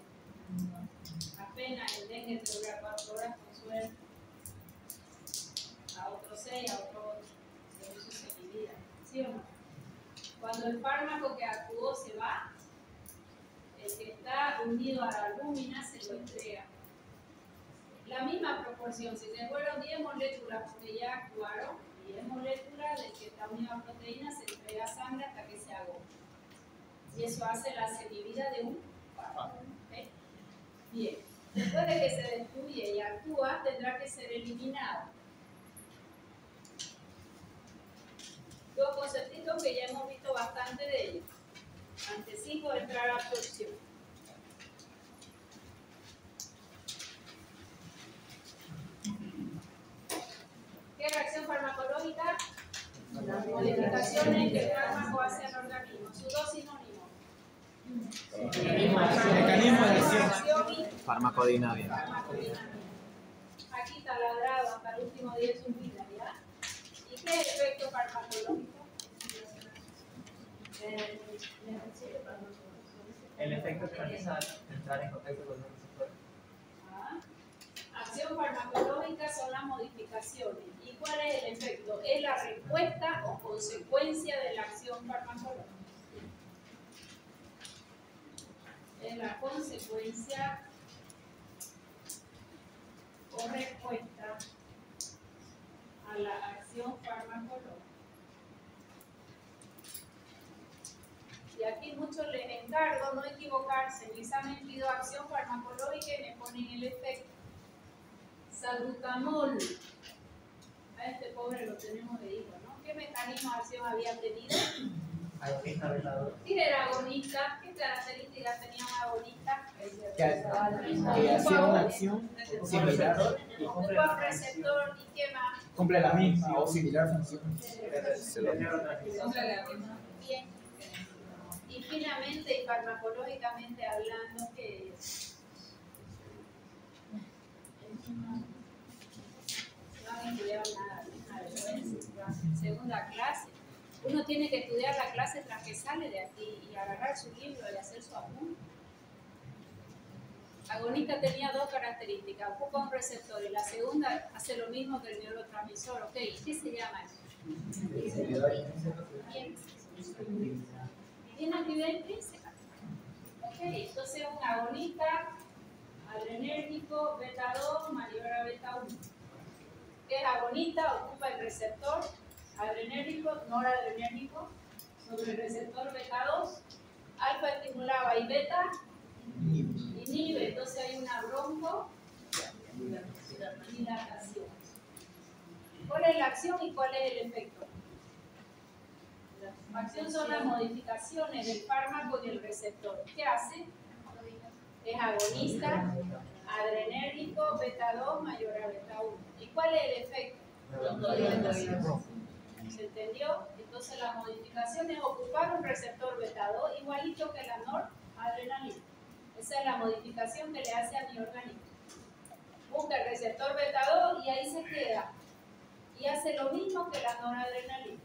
Apenas el dengue te dura 4 horas con suerte. A otro 6, a otro 8. Pero eso es mi vida. ¿Sí o no? Cuando el fármaco que actuó se va, el que está unido a la albúmina se lo entrega. La misma proporción, si se fueron 10 moléculas porque ya actuaron, 10 moléculas del que está unido a proteína se entrega sangre hasta que se agota. Y eso hace la semivida de un fármaco. ¿Okay? Bien, después de que se destruye y actúa, tendrá que ser eliminado. Dos conceptitos que ya hemos visto bastante de ellos, antes sí de entrar a absorción. ¿Qué reacción farmacológica? Las modificaciones que el fármaco hace al organismo. Sus dos sinónimos. Mecanismo de acción. Farmacodinámica. Aquí taladrado hasta el último día de su vida, ¿ya? ¿Y qué es el efecto farmacológico? El efecto es realizar, entrar en contacto con los receptores. Acción farmacológica son las modificaciones. ¿Y cuál es el efecto? Es la respuesta o consecuencia de la acción farmacológica. es la consecuencia o respuesta a la acción farmacológica. Y aquí muchos les encargo no equivocarse. En el examen pido acción farmacológica y me ponen el efecto. Salbutamol. A este pobre lo tenemos de hijo, ¿no? ¿Qué mecanismo de acción había tenido? Agonista, beta-2. ¿Qué era agonista? ¿Qué características tenía un agonista? Que hacía una acción similar, Ocupa un receptor y qué más. cumple la misma o similar función. Bien. Y finalmente y farmacológicamente hablando, que no han estudiado nada, segunda clase. Uno tiene que estudiar la clase tras que sale de aquí y agarrar su libro y hacer su apunte. Agonista tenía dos características, ocupa un receptor y la segunda hace lo mismo que el neurotransmisor. Ok, ¿qué se llama eso? Bien. ¿Tiene actividad intrínseca? Ok, entonces un agonista adrenérgico beta 2 mayor a beta 1. ¿Qué es agonista? Ocupa el receptor adrenérgico, noradrenérgico, sobre el receptor beta 2. Alfa estimulaba y beta inhibe, entonces hay una broncodilatación. ¿Cuál es la acción y cuál es el efecto? La acción son las modificaciones del fármaco y del receptor. ¿Qué hace? Es agonista, adrenérgico, beta 2 mayor a beta 1. ¿Y cuál es el efecto? Broncodilatación. ¿Se entendió? Entonces la modificación es ocupar un receptor beta 2 igualito que la noradrenalina. Esa es la modificación que le hace a mi organismo. Busca el receptor beta 2 y ahí se queda. Y hace lo mismo que la noradrenalina.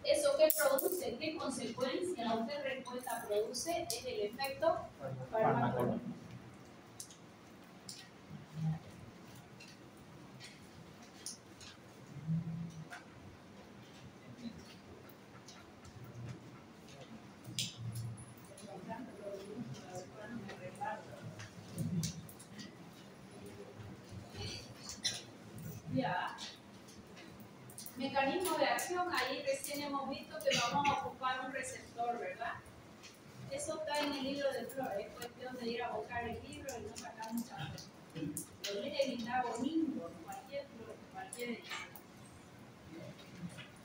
¿Eso qué produce? ¿Qué consecuencia o qué respuesta produce? Es el efecto farmacológico. Ya. Mecanismo de acción, ahí recién hemos visto que vamos a ocupar un receptor, ¿verdad? Eso está en el libro de Flores, es cuestión de ir a buscar el libro y no sacar un papel. Lo leen y está bonito, cualquier edición.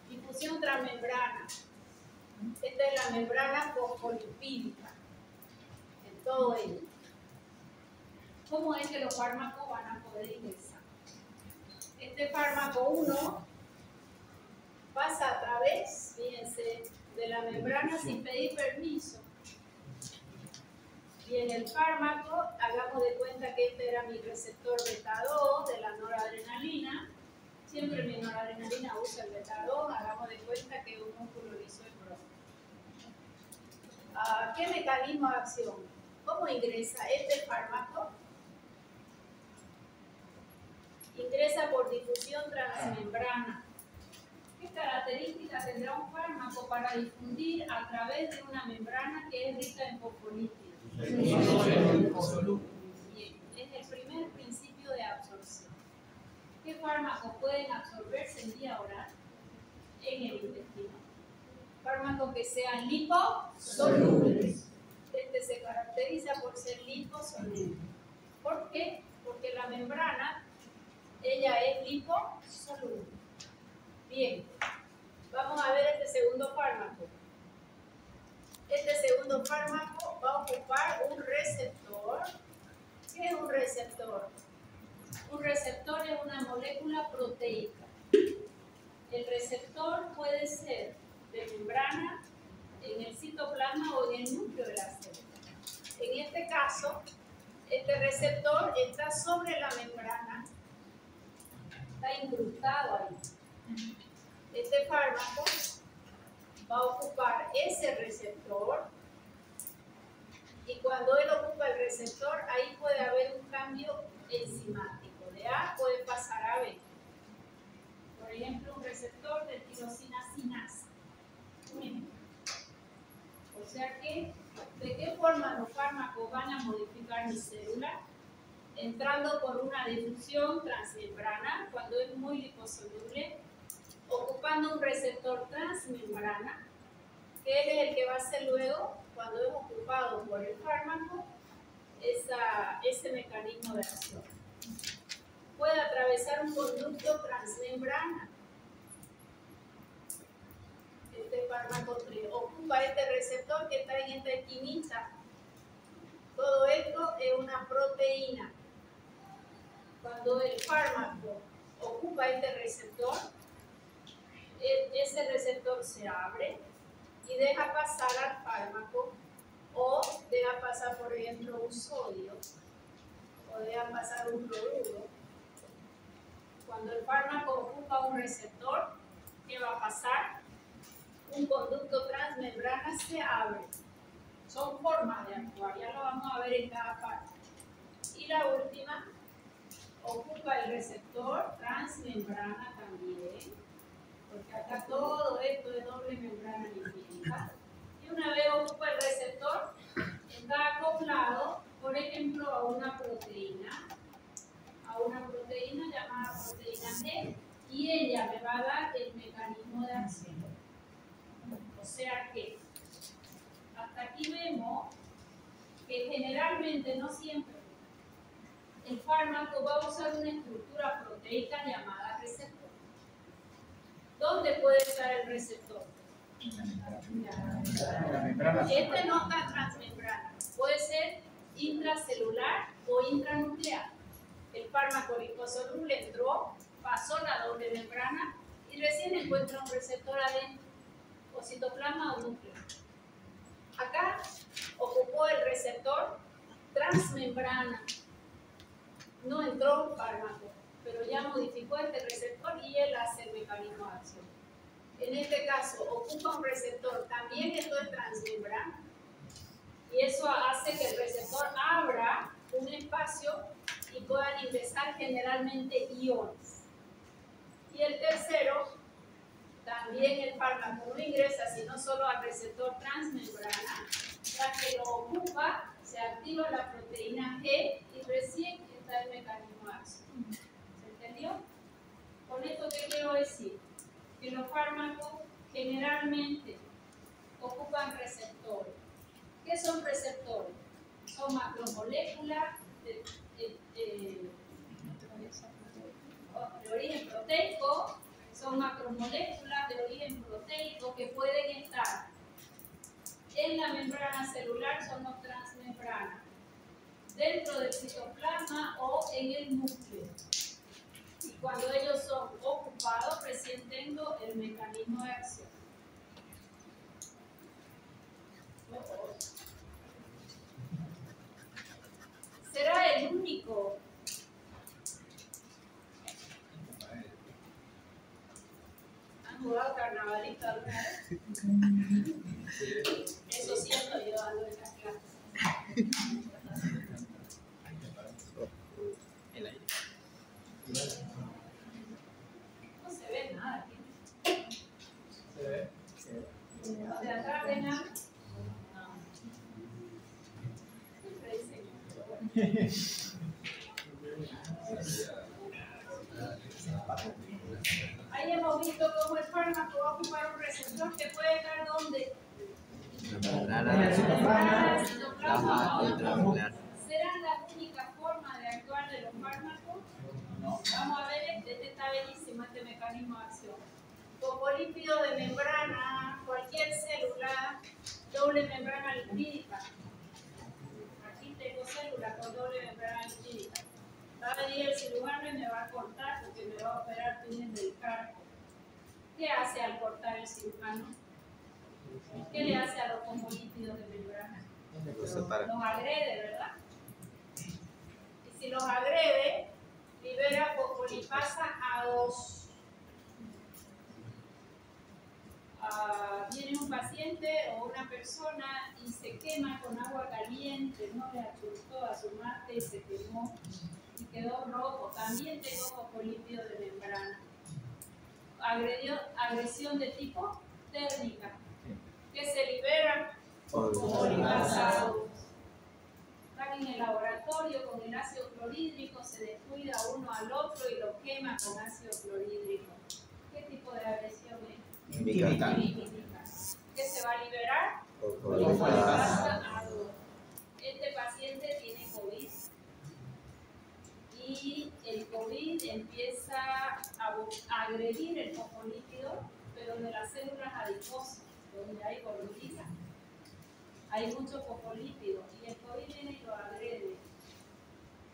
Difusión transmembrana. Esta es la membrana fosfolipídica, en todo ello. ¿Cómo es que los fármacos van a poder ingresar? Este fármaco 1 pasa a través, fíjense, de la membrana sin pedir permiso. Y en el fármaco, hagamos de cuenta que este era mi receptor beta 2 de la noradrenalina. Siempre mi noradrenalina usa el beta 2, hagamos de cuenta que es un músculo liso y bronco. ¿Qué mecanismo de acción? ¿Cómo ingresa este fármaco? Ingresa por difusión transmembrana. ¿Qué características tendrá un fármaco para difundir a través de una membrana que es rica en fosfolípidos? Bien, es el primer principio de absorción. ¿Qué fármacos pueden absorberse en vía oral? En el intestino. Fármacos que sean liposolubles. Este se caracteriza por ser liposoluble. ¿Por qué? Porque la membrana, ella es liposoluble. Bien, vamos a ver este segundo fármaco. Este segundo fármaco va a ocupar un receptor. ¿Qué es un receptor? Un receptor es una molécula proteica. El receptor puede ser de membrana, en el citoplasma o en el núcleo de la célula. En este caso, este receptor está sobre la membrana, está incrustado ahí. Este fármaco va a ocupar ese receptor y cuando él ocupa el receptor, ahí puede haber un cambio enzimático. De A puede pasar a B. Por ejemplo, un receptor de tirosina sinasa. O sea que ¿De qué forma los fármacos van a modificar mi célula? Entrando por una difusión transmembrana, cuando es muy liposoluble, ocupando un receptor transmembrana, que es el que va a ser luego, cuando es ocupado por el fármaco, ese mecanismo de acción. Puede atravesar un conducto transmembrana. Este fármaco ocupa este receptor que está en esta esquinita. Todo esto es una proteína. Cuando el fármaco ocupa este receptor, ese receptor se abre y deja pasar al fármaco, o deja pasar, por ejemplo, un sodio, o deja pasar un cloruro. Cuando el fármaco ocupa un receptor, ¿qué va a pasar? Un conducto transmembrana se abre. Son formas de actuar, ya lo vamos a ver en cada parte. Y la última, ocupa el receptor transmembrana también, porque acá todo esto es doble membrana lipídica. Y una vez ocupa el receptor, está acoplado, por ejemplo, a una proteína llamada proteína G, y ella me va a dar el mecanismo de acción. O sea que hasta aquí vemos que generalmente, no siempre, el fármaco va a usar una estructura proteica llamada receptor. ¿Dónde puede estar el receptor? Este no está transmembrana, puede ser intracelular o intranuclear. El fármaco liposoluble entró, pasó la doble membrana y recién encuentra un receptor adentro, o citoplasma o núcleo. Acá ocupó el receptor transmembrana, no entró un fármaco, pero ya modificó este receptor y él hace el mecanismo de acción. En este caso, ocupa un receptor, también esto es transmembrana, y eso hace que el receptor abra un espacio y puedan ingresar generalmente iones. Y el tercero, también el fármaco no ingresa sino solo al receptor transmembrana, ya que lo ocupa, se activa la proteína G y recién está el mecanismo de acción. ¿Se entendió? Con esto, ¿qué quiero decir? Que los fármacos generalmente ocupan receptores. ¿Qué son receptores? Son macromoléculas de origen proteico, son macromoléculas de origen proteico que pueden estar en la membrana celular, son los transmembranas, dentro del citoplasma o en el núcleo. Y cuando ellos son ocupados, recién tengo el mecanismo de acción. ¿Será el único? ¿Han jugado carnavalista alguna vez? Eso siento yo dando esas clases. El aire. No se ve nada aquí. ¿Se ve? ¿De atrás ven algo? No. Siempre dicen. Ahí hemos visto cómo el fármaco va a ocupar un receptor que puede estar ¿dónde? Membrana, plasma intranuclear. ¿Serán la única forma de actuar de los fármacos? Vamos a ver, este está bellísimo, este mecanismo de acción. Fosfolípido de membrana, cualquier célula, doble membrana lipídica. Aquí tengo células con doble membrana lipídica. Va a venir el cirujano y me va a cortar porque me va a operar túnel del carpo. ¿Qué hace al cortar el cirujano? ¿Qué le hace a los fosfolípidos de membrana? Los agrede, ¿verdad? Y si los agrede, libera fosfolipasa A2. Viene un paciente o una persona y se quema con agua caliente, no le achurtó a su mate y se quemó y quedó rojo. También tengo fosfolípidos de membrana. Agresión de tipo térmica. ¿Qué se libera? Fosfolipasados. Están en el laboratorio con el ácido clorhídrico, se descuida uno al otro y lo quema con ácido clorhídrico. ¿Qué tipo de agresión es? Química. Química. ¿Qué se va a liberar? Fosfolipasa. Este paciente tiene COVID y el COVID empieza a agredir el fosfolípido, pero de las células adiposas, donde hay gordurita. Hay mucho fosfolípido y el COVID viene y lo agrede.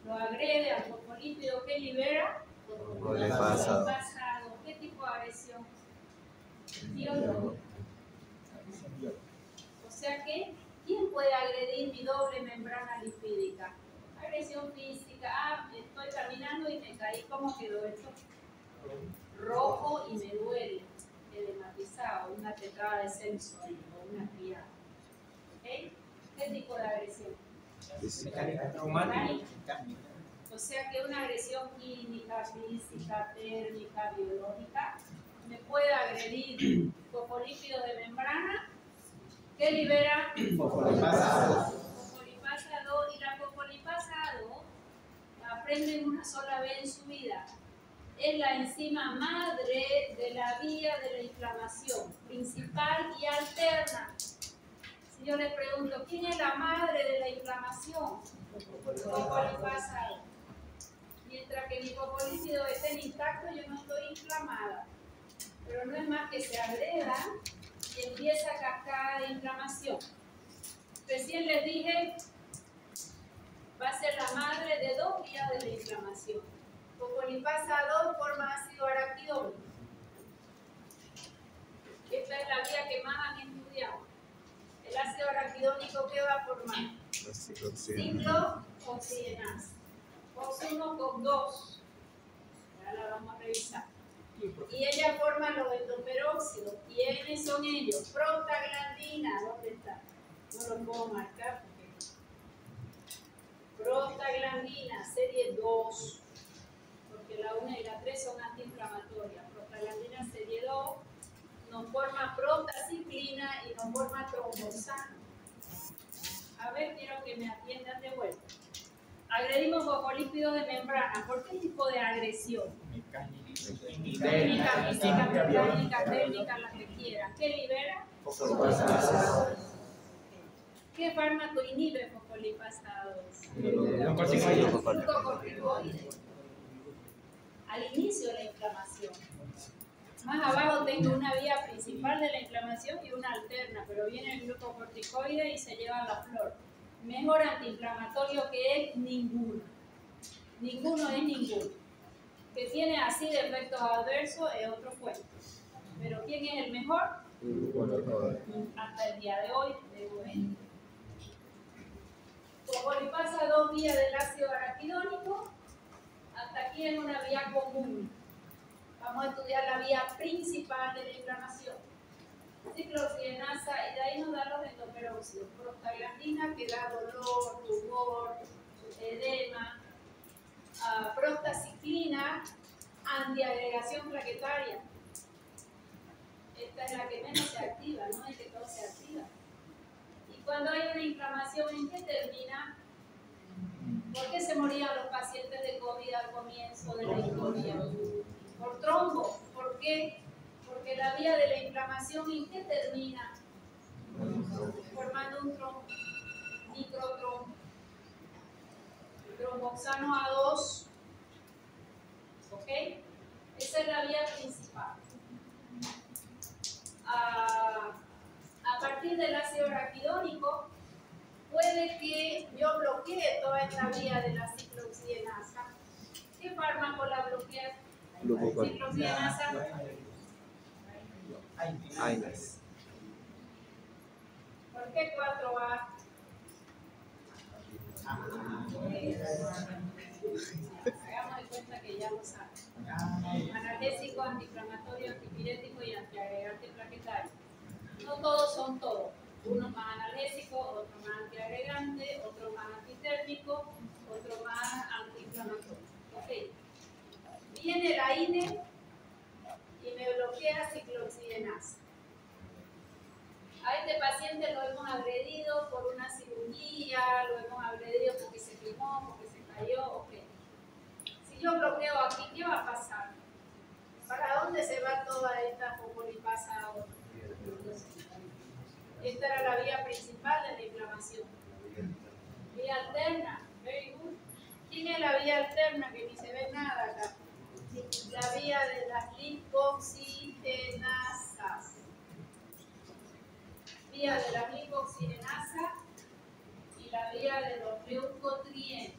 Lo agrede al fosfolípido que libera Fosfolipasa. pasado. ¿Qué tipo de agresión? Biológica. O sea que, ¿quién puede agredir mi doble membrana lipídica? Agresión física. Ah, estoy caminando y me caí. ¿Cómo quedó esto? Rojo y me duele. Edematizado, una tetrada de sensorio o una criada. ¿Okay? ¿Qué tipo de agresión? Traumática. O sea que una agresión química, física, térmica, biológica me puede agredir fosfolípido de membrana que libera Fosfolipasa. fosfolipasa 2 y la fosfolipasa 2 la aprenden una sola vez en su vida. Es la enzima madre de la vía de la inflamación, principal y alterna. Si yo le pregunto, ¿quién es la madre de la inflamación? Fosfolipasa 2. Mientras que mi fosfolípido esté intacto, yo no estoy inflamada. Pero no es más que se agreda y empieza cascada de inflamación. Recién les dije, va a ser la madre de dos vías de la inflamación. Fosfolipasa 2 forma ácido araquidónico. Esta es la vía que más han estudiado. El ácido araquidónico, ¿qué va a formar? Ciclooxigenasa. Ox1 con 2. Ahora la vamos a revisar. Y ella forma los endoperóxidos. ¿Quiénes son ellos? Prostaglandina. ¿Dónde está? No lo puedo marcar porque. Prostaglandina, serie 2. Porque la 1 y la 3 son antiinflamatorias. Prostaglandina, serie 2. Nos forma prostaciclina y nos forma trombosano. A ver, quiero que me atiendan de vuelta. Agredimos fosfolípidos de membrana. ¿Por qué tipo de agresión? Química, física, mecánica, térmica, la que quieran. ¿Qué libera? Fosfolipasa. ¿Qué fármaco inhibe fosfolipasados? Glucocorticoides. Al inicio de la inflamación. Más abajo tengo una vía principal de la inflamación y una alterna, pero viene el glucocorticoide y se lleva la flor. Mejor antiinflamatorio que él, ninguno. Ninguno es ninguno. Que tiene así de efectos adversos es otro cuento. Pero ¿quién es el mejor? Hasta el día de hoy, de momento. Fosfolipasa 2 vías del ácido araquidónico. Hasta aquí es una vía común. Vamos a estudiar la vía principal de la inflamación. Ciclooxigenasa, y de ahí nos da los endoperóxidos. Prostaglandina, que da dolor, tumor, edema. Prostaciclina, antiagregación plaquetaria. Esta es la que menos se activa, no es que todo se activa. Y cuando hay una inflamación, ¿en qué termina? ¿Por qué se morían los pacientes de COVID al comienzo de la historia? Por trombo. ¿Por qué? Porque la vía de la inflamación, ¿en qué termina? Formando un trombo, microtrombo. Tromboxano A2. ¿Ok? Esa es la vía principal. A partir del ácido araquidónico, puede que yo bloquee toda esta vía de la ciclooxigenasa. ¿Qué fármaco la bloquea? Ciclooxigenasa. AINES. ¿Por qué 4A? Hagamos de cuenta que ya lo saben. Analgésico, antiinflamatorio, antipirético y antiagregante plaquetario. No todos son todos. Uno más analgésico, otro más antiagregante, otro más antitérmico, otro más antiinflamatorio. Ok. Viene la INE y me bloquea ciclooxigenasa. A este paciente lo hemos agredido por una cirugía, lo hemos agredido porque se quemó, porque se cayó, ok. Si yo bloqueo aquí, ¿qué va a pasar? ¿Para dónde se va toda esta popolipasa ahora? Esta era la vía principal de la inflamación. Vía alterna, very good. ¿Quién es la vía alterna que ni se ve nada acá? La vía de las lipoxigenasas. Vía de las lipoxigenasas y la vía de los leucotrienos.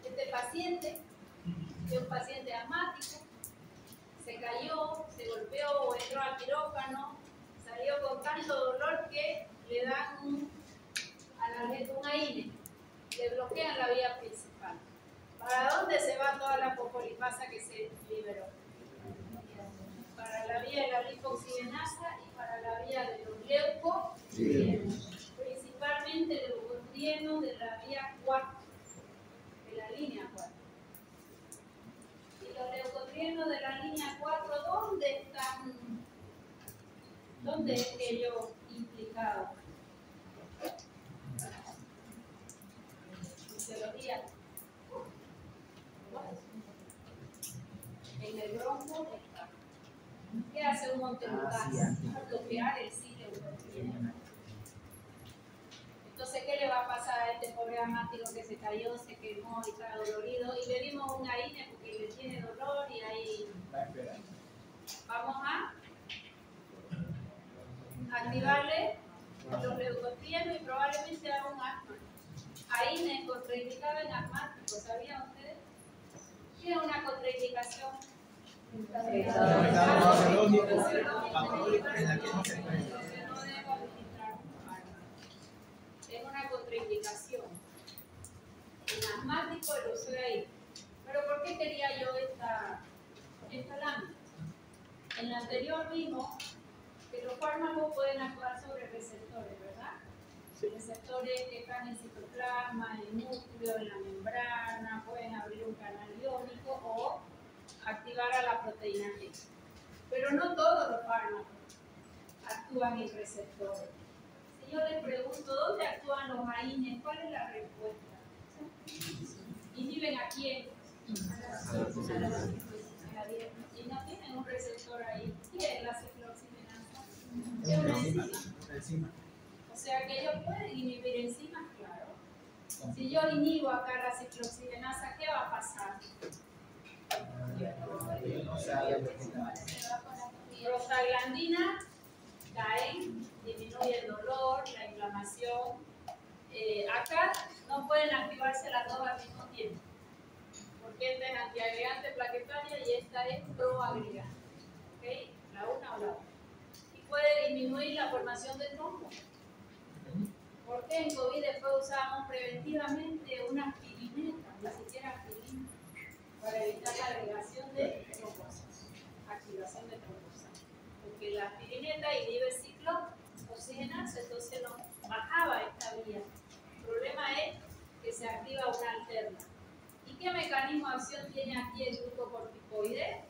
Este paciente es un paciente asmático, se cayó, se golpeó o entró al quirófano, salió con tanto dolor que le dan un AINE, le bloquean la vía principal. ¿Para dónde se va toda la popolipasa que se liberó? Para la vía de la lipoxigenasa y para la vía de los leucotrienos, principalmente leucotrienos de la vía 4, de la línea 4. Y los leucotrienos de la línea 4, ¿dónde están? ¿Dónde es ello implicado? Fisiología. En el bronco está. ¿Qué hace un montelukast? Bloquear el ciclo leucotrieno. Entonces, ¿qué le va a pasar a este pobre asmático que se cayó, se quemó y está dolorido? Y le dimos un AINE porque le tiene dolor y ahí vamos a activarle los leucotrienos y probablemente haga un asma. AINE contraindicado en asmáticos, ¿sabían ustedes? ¿Qué es una contraindicación? Es una contraindicación. En asmático el uso de ahí. Pero ¿por qué quería yo esta lámina? En la anterior vimos que los fármacos pueden actuar sobre receptores, ¿verdad? Receptores que están en citoplasma, en el núcleo, en la membrana, pueden abrir un canal iónico o activar a la proteína G. Pero no todos los fármacos actúan en receptores. Si yo les pregunto dónde actúan los AINES, ¿cuál es la respuesta? ¿Inhiben a quién? A la dieta. Y no tienen un receptor ahí. ¿Qué es la ciclooxigenasa? Es una enzima. O sea que ellos pueden inhibir enzimas, claro. Si yo inhibo acá la ciclooxigenasa, ¿qué va a pasar? Prostaglandinas caen, disminuye el dolor, la inflamación. Acá no pueden activarse las dos al mismo tiempo, porque esta es antiagregante plaquetaria y esta es proagregante. ¿Okay? La una o la otra. Y puede disminuir la formación de trombos. ¿Por qué en COVID después usábamos preventivamente una aspirineta, ni siquiera aspirina, para evitar la agregación de trombosas, activación de trombosas? Porque la aspirineta inhibe ciclooxigenasa, entonces no bajaba esta vía. El problema es que se activa una alterna. ¿Y qué mecanismo de acción tiene aquí el glucocorticoide?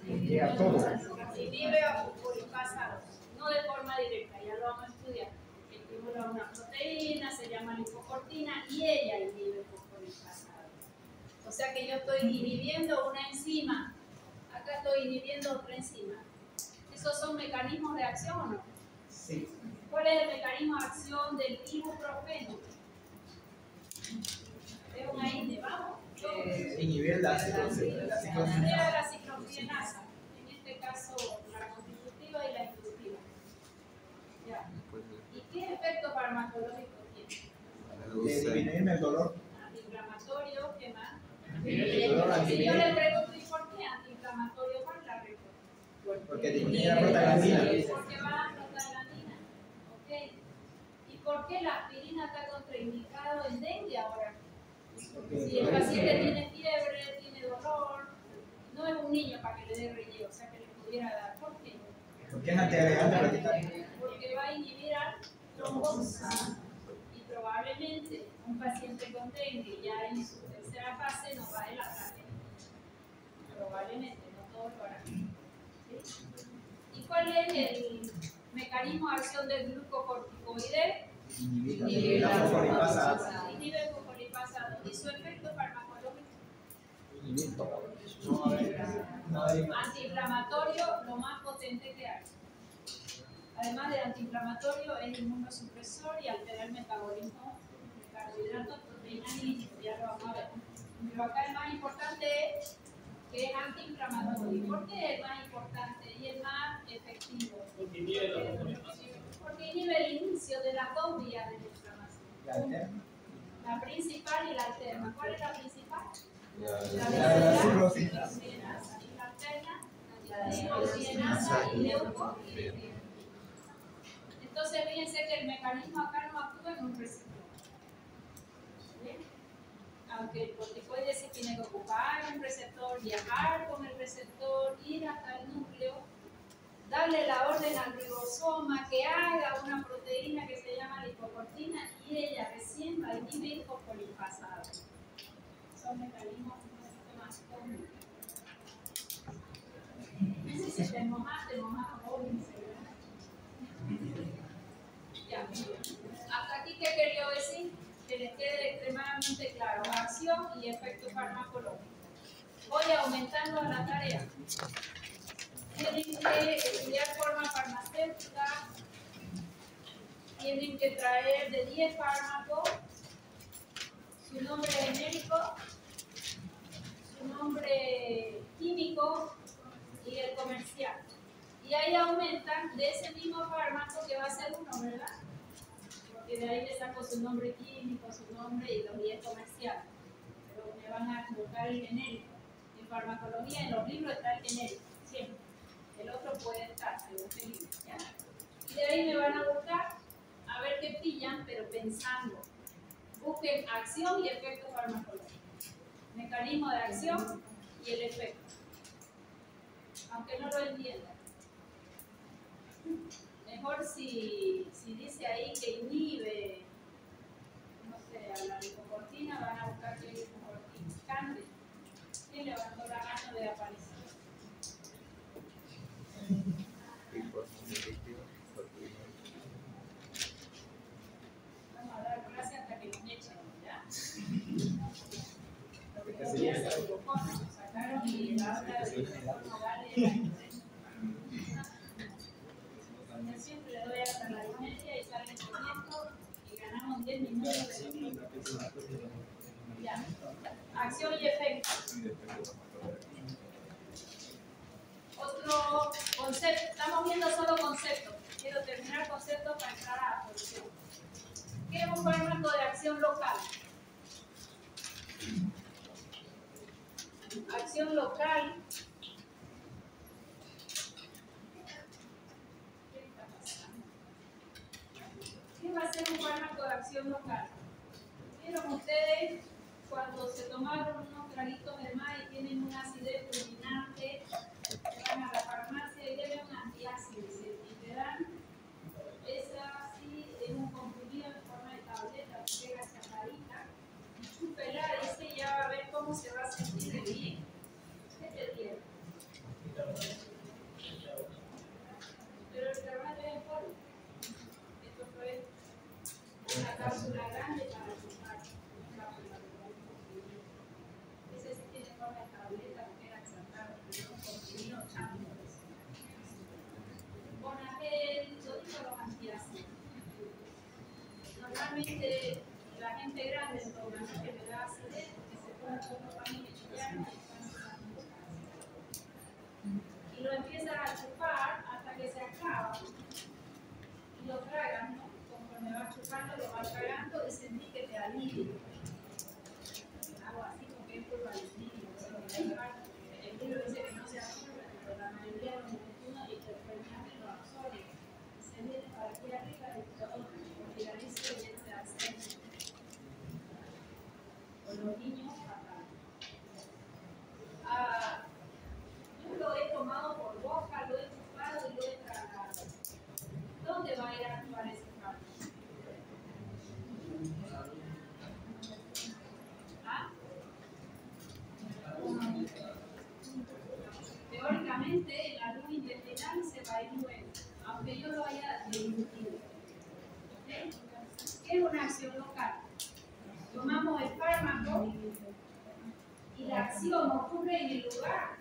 Inhibe a popolipasa 2, no de forma directa, ya lo vamos a estudiar. Estimula una proteína, se llama lipocortina y ella inhibe popolipasa 2. O sea que yo estoy inhibiendo una enzima, acá estoy inhibiendo otra enzima. ¿Esos son mecanismos de acción o no? Sí. ¿Cuál es el mecanismo de acción del ibuprofeno? Es un AINE, vamos. Inhibir la ciclooxigenasa. La ciclooxigenasa, en este caso la constitutiva y la inductiva. Ya. ¿Y qué efecto farmacológico tiene? Disminuir el dolor. Antiinflamatorio, ¿qué más? El dolor Si yo le pregunto, ¿y por qué antiinflamatorio? ¿Cuál es la respuesta? Porque disminuye la prostaglandina. Porque baja prostaglandina. Ok. ¿Y por qué la aspirina está contraindicado en dengue ahora? Si el paciente tiene fiebre, tiene dolor, no es un niño para que le dé relleno, o sea que le pudiera dar. ¿Por qué? Porque es antiagregante plaquetario. Porque va a inhibir al trombosa y probablemente un paciente con dengue ya en su tercera fase nos va a la plaqueta. Probablemente, no todos lo harán. ¿Sí? ¿Y cuál ¿cuál es el mecanismo de acción del glucocorticoide? Inhibir la fosfolipasa. Inhibe el fosfolipasa 2. ¿Y su efecto farmacológico? Antiinflamatorio, lo más potente que hay. Además de antiinflamatorio, es inmunosupresor y altera el metabolismo de carbohidratos, proteínas y lípidos. Ya lo vamos a ver. Pero acá el más importante es que es antiinflamatorio. ¿Por qué es el más importante y el más efectivo? Porque inhibe el inicio de las dos vías de la inflamación. La principal y la alterna. ¿Cuál es la principal? La ciclooxigenasa. Y la alterna, la ciclooxigenasa y leucotrienina. Entonces, fíjense que el mecanismo acá no actúa en un receptor. ¿Bien? Aunque el corticoide sí tiene que ocupar un receptor, viajar con el receptor, ir hasta el núcleo, darle la orden al ribosoma que haga una proteína que se llama lipocortina y ella recién va a inhibir fosfolipasa. Son mecanismos un poquito más comunes. Si te mojas, ya. Hasta aquí, ¿qué quería decir? Que les quede extremadamente claro, acción y efecto farmacológico. Voy aumentando la tarea. Tienen que estudiar forma farmacéutica, tienen que traer de 10 fármacos su nombre genérico, su nombre químico y el comercial. Y ahí aumentan de ese mismo fármaco que va a ser uno, ¿verdad? Porque de ahí le saco su nombre químico, su nombre y los 10 comerciales. Pero me van a buscar el genérico. En farmacología, en los libros está el genérico, siempre. El otro puede estar, según el libro, ¿ya? Y de ahí me van a buscar a ver qué pillan, pero pensando. Busquen acción y efecto farmacológico. Mecanismo de acción y el efecto. Aunque no lo entiendan. Mejor si dice ahí que inhibe, no sé, a la lipocortina, van a buscar que es lipocortificante. ¿Quién levantó la mano de aparición? Vamos a dar gracias hasta que nos echen, ¿ya? Lo sacaron y la otra no vale. Siempre le doy hasta la licencia y salen corriendo y ganamos 10 minutos. Ya. Acción y efecto. Otro concepto. Estamos viendo solo conceptos. Quiero terminar conceptos para entrar a la solución. ¿Qué es un fármaco de acción local? Acción local. ¿Qué va a ser un fármaco de acción local? ¿Vieron ustedes cuando se tomaron unos traguitos de mar y tienen una acidez fulminante? Van a la farmacia y llevan un antiácido y te dan esa así en un comprimido en forma de tableta, pega chapadita, chúpela y dice ya va a ver cómo se va a sentir de bien. ¿Qué te tiene? Pero el carbonato es en polvo. Esto fue una cápsula grande para chupar. Ese sí tiene forma de tableta, porque era exaltado, pero un comprimido chango. Bonagel, todos los antiácidos. Normalmente la gente grande toma que le da acidez, que se pone con los panes chillanos y lo empiezan a chupar hasta que se acaba. Y lo tragan, ¿no? Conforme va chupando, lo va tragando y sentí que te alivia. Hago así porque es por alivio. El libro dice que no se absorbe, pero la mayoría de los intestinos hiperpermeables lo absorben. Se viene para aquí arriba del todo, porque la dice que se hace. Con los niños, fatal. Yo lo he tomado por boca, lo he chupado y lo he tragado. ¿Dónde va a ir a actuar ese fármaco? ¿Ah? Teóricamente, en la luz intestinal se va a ir luego. aunque yo lo haya emitido. ¿Okay? ¿Qué es una acción local? Tomamos el fármaco y la acción ocurre en el lugar.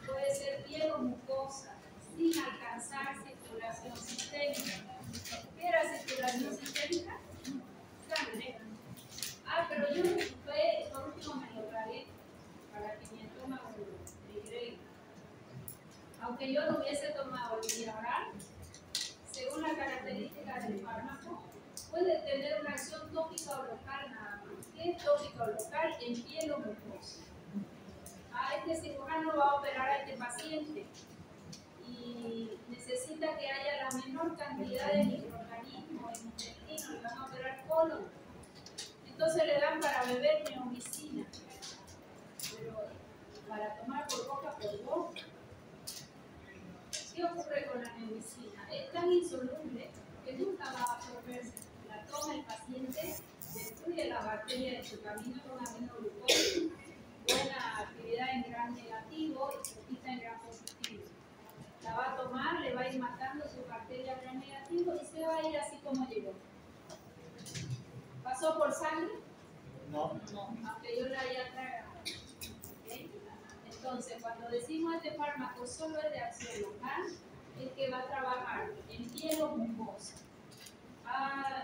Puede ser piel o mucosa, sin alcanzar circulación sistémica. ¿Qué era circulación sistémica? Sangre. Pero yo por último me lo tragué para que mi estómago me agregue. Aunque yo no hubiese tomado el vía oral, según la característica del fármaco, puede tener una acción tópica o local nada más. ¿Qué es tópica o local? En piel o mucosa. Este cirujano va a operar a este paciente y necesita que haya la menor cantidad de microorganismos en el intestino, le van a operar colon. Entonces le dan para beber neomicina, pero para tomar por boca. ¿Qué ocurre con la neomicina? Es tan insoluble que nunca va a absorberse. La toma el paciente, destruye la bacteria de su camino con aminoglucosa, buena actividad en gran negativo y poquita en gran positivo. La va a tomar, le va a ir matando su bacteria gran negativo y se va a ir así como llegó. ¿Pasó por sangre? No. Aunque yo la haya tragado. ¿Okay? Entonces, cuando decimos este fármaco solo es de acción local, es que va a trabajar en piel o mucosa.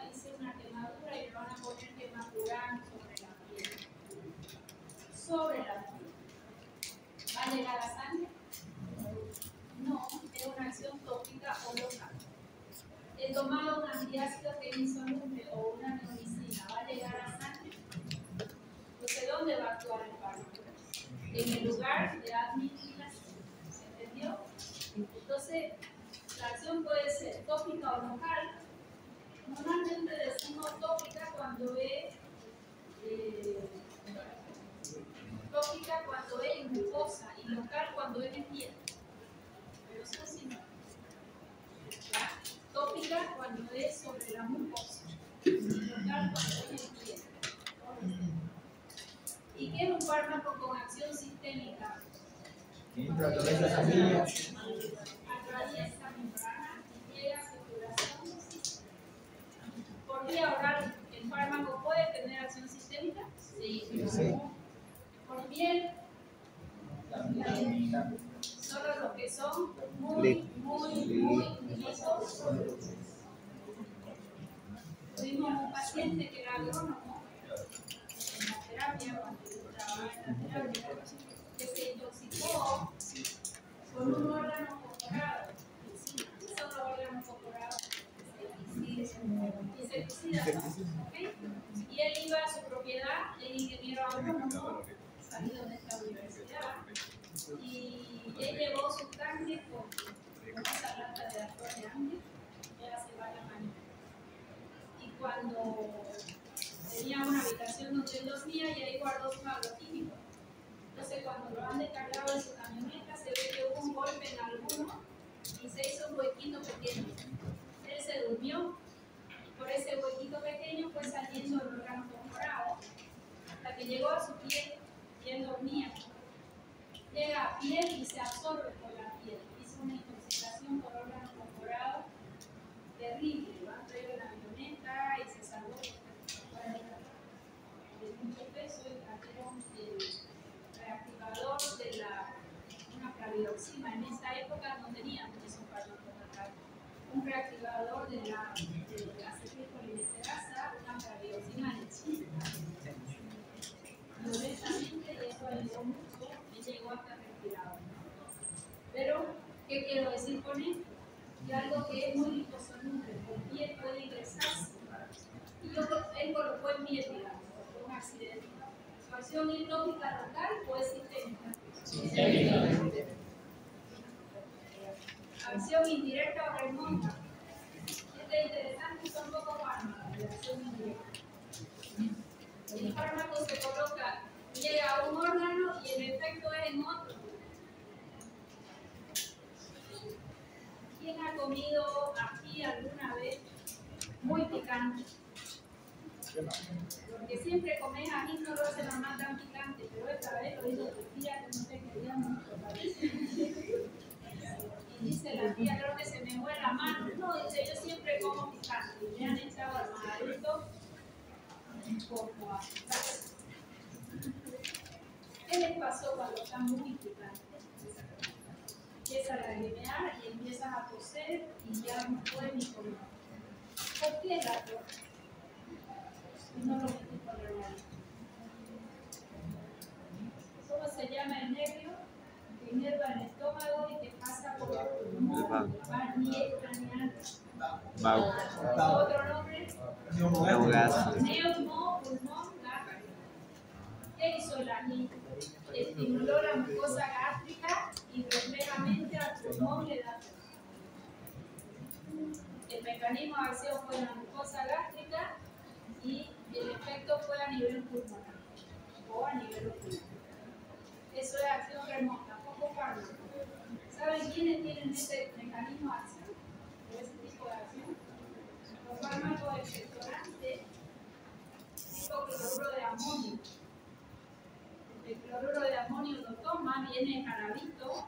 Hice una quemadura y le van a poner quemadura sobre la piel. Sobre la piel. ¿Va a llegar a sangre? No, es una acción tópica o local. He tomado un antiácido que es insoluble o una neomicina, ¿va a llegar a sangre? Entonces, ¿dónde va a actuar el fármaco? En el lugar de administración. ¿Se entendió? Entonces, la acción puede ser tópica o local. Normalmente decimos tópica cuando es en mucosa y local cuando es en piel. Pero eso sí no. Tópica cuando es sobre la mucosa y local cuando es en piel. ¿Y qué es un fármaco con acción sistémica? Atraviesa semilla. Atraviesa membrana y llega a circulación sistémica. Por vía oral, ¿el fármaco puede tener acción sistémica? Sí. Por piel, solo los que son muy listos. Tuvimos un paciente que era agrónomo en la terapia, cuando yo trabajaba en la terapia, que se intoxicó con un órgano corporado. Son los órganos corporados insecticidas. ¿Okay? Y él iba a su propiedad, el ingeniero agrónomo, salido de esta universidad, y él llevó su carne con esa lata de arroz de ángel, ya hace varios años. Y cuando tenía una habitación donde él dormía y ahí guardó su agroquímico. Entonces, cuando lo han descargado de su camioneta, se ve que hubo un golpe en alguno y se hizo un huequito pequeño. Él se durmió y por ese huequito pequeño fue saliendo el órgano corporado hasta que llegó a su piel y él dormía. Llega a piel y se absorbe por la piel. Hizo una intoxicación por órgano corporado terrible. Lo han traído en la avioneta y se salvó de mucho peso y trajeron el reactivador de una clavidoxima. En esa época no teníamos esos fármacos acá. Un reactivador de la acetilcolinesterasa, una clavidoxima de Chile. Honestamente, eso ayudó mucho y llegó hasta respirador. Pero, ¿qué quiero decir con esto? Que algo que es muy liposoluble, por piel puede ingresarse. Y él colocó en piel, digamos, por un accidente. Su acción es tópica local o es sistémica. Sistémica. Acción indirecta o remota. Este es interesante, son pocos fármacos de acción indirecta. El fármaco se coloca, llega a un órgano y el efecto es en otro. ¿Quién ha comido aquí alguna vez muy picante? Porque siempre comes ají, no lo hace normal tan picante, pero esta vez lo hizo tu tía que no te quería mucho, parece. Y dice la pastilla, creo que se me fue la mano. No, dice, yo siempre como picante. Me han echado al adulto un poco a picante. ¿Qué les pasó cuando están muy picantes? Empiezas a lagrimear y empiezas a toser y ya no puedes ni comer. ¿Por qué la tos? No lo metí por la nariz. ¿Cómo se llama el nervio? Que inerva el estómago y que pasa por el pulmón, otro nombre, neumopulmón gástrico. ¿Qué hizo el ají? Estimuló la mucosa gástrica y reflejamente al pulmón le da. El mecanismo de acción fue en la mucosa gástrica y el efecto fue a nivel pulmonar o a nivel ocular. Eso es acción remota, poco fármaco. ¿Saben quiénes tienen ese mecanismo de acción? ¿O ese tipo de acción? Los fármacos expectorantes tipo cloruro de amonio. El cloruro de amonio lo toma, viene jarabito,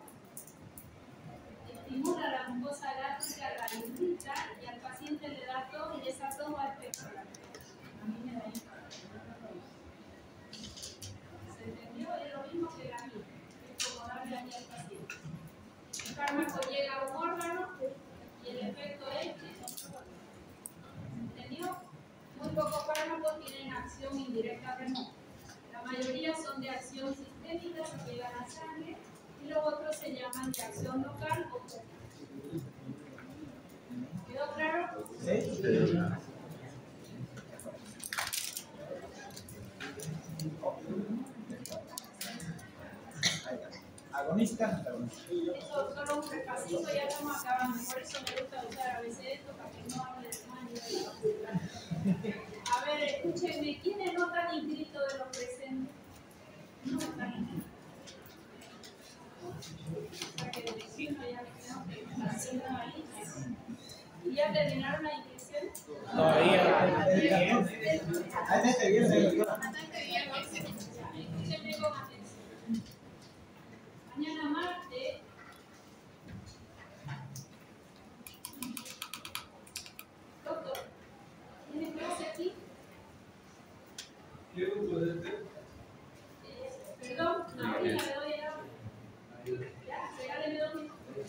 estimula la mucosa gástrica, la irrita y al paciente le da tos y esa tos va expectorante. A mí me da ¿se entendió? Es lo mismo que la mía, es como darle a mí al paciente. El fármaco llega a un órgano y el efecto es ¿se entendió? Muy pocos fármacos tienen acción indirecta remota. La mayoría son de acción sistémica, que llegan a sangre, y los otros se llaman de acción local o focal. ¿Quedó claro? Sí. Agonista, antagonista. Eso solo un repasito, ya estamos acabando. Por eso me gusta usar a veces esto, para que no hable de más. A ver, escúchenme, ¿quiénes no están inscritos de los presentes? No están inscritos. Para que el vecino ya creo que está haciendo ahí. ¿Y ya terminaron la inscripción? Todavía. Este viernes, doctora. Escúchenme con atención. Mañana martes, doctor, ¿tiene clase aquí? Perdón, ahorita le doy ya, regáleme 2 minutos.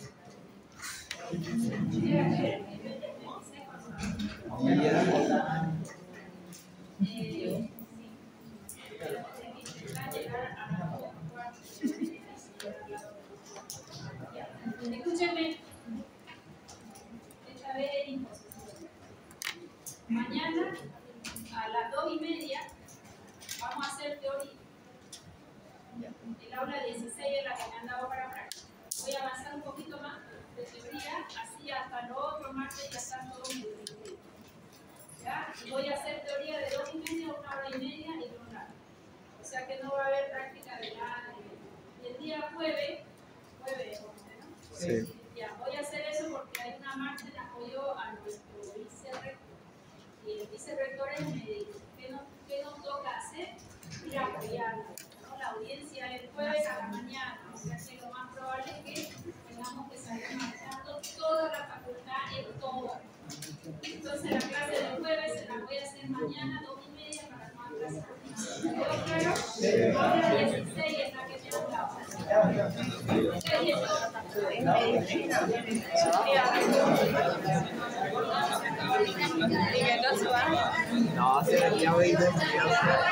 Escúchenme, esta vez es imposición. Mañana a las 2:30 vamos a hacer teoría. El aula 16 es la que me han dado para práctica. Voy a avanzar un poquito más de teoría, así hasta el otro martes ya están todos mis estudios. ¿Ya? Y voy a hacer teoría de 2:30 a 1 hora y media y 1 hora. O sea que no va a haber práctica de nada. Y el día jueves, ¿no? Sí. Ya, voy a hacer eso porque hay una marcha en apoyo a nuestro vicerrector. Y el vicerrector es médico. ¿Qué nos toca hacer? Ir a apoyarlo, ¿no? La audiencia el jueves a la mañana. O sea que lo más probable es que tengamos que salir marchando toda la facultad en todo. Entonces la clase del jueves se la voy a hacer mañana 2:30 para no atrasar. ¿Quedó claro? Ahora 16 es la que me han dado. No, se la había oído.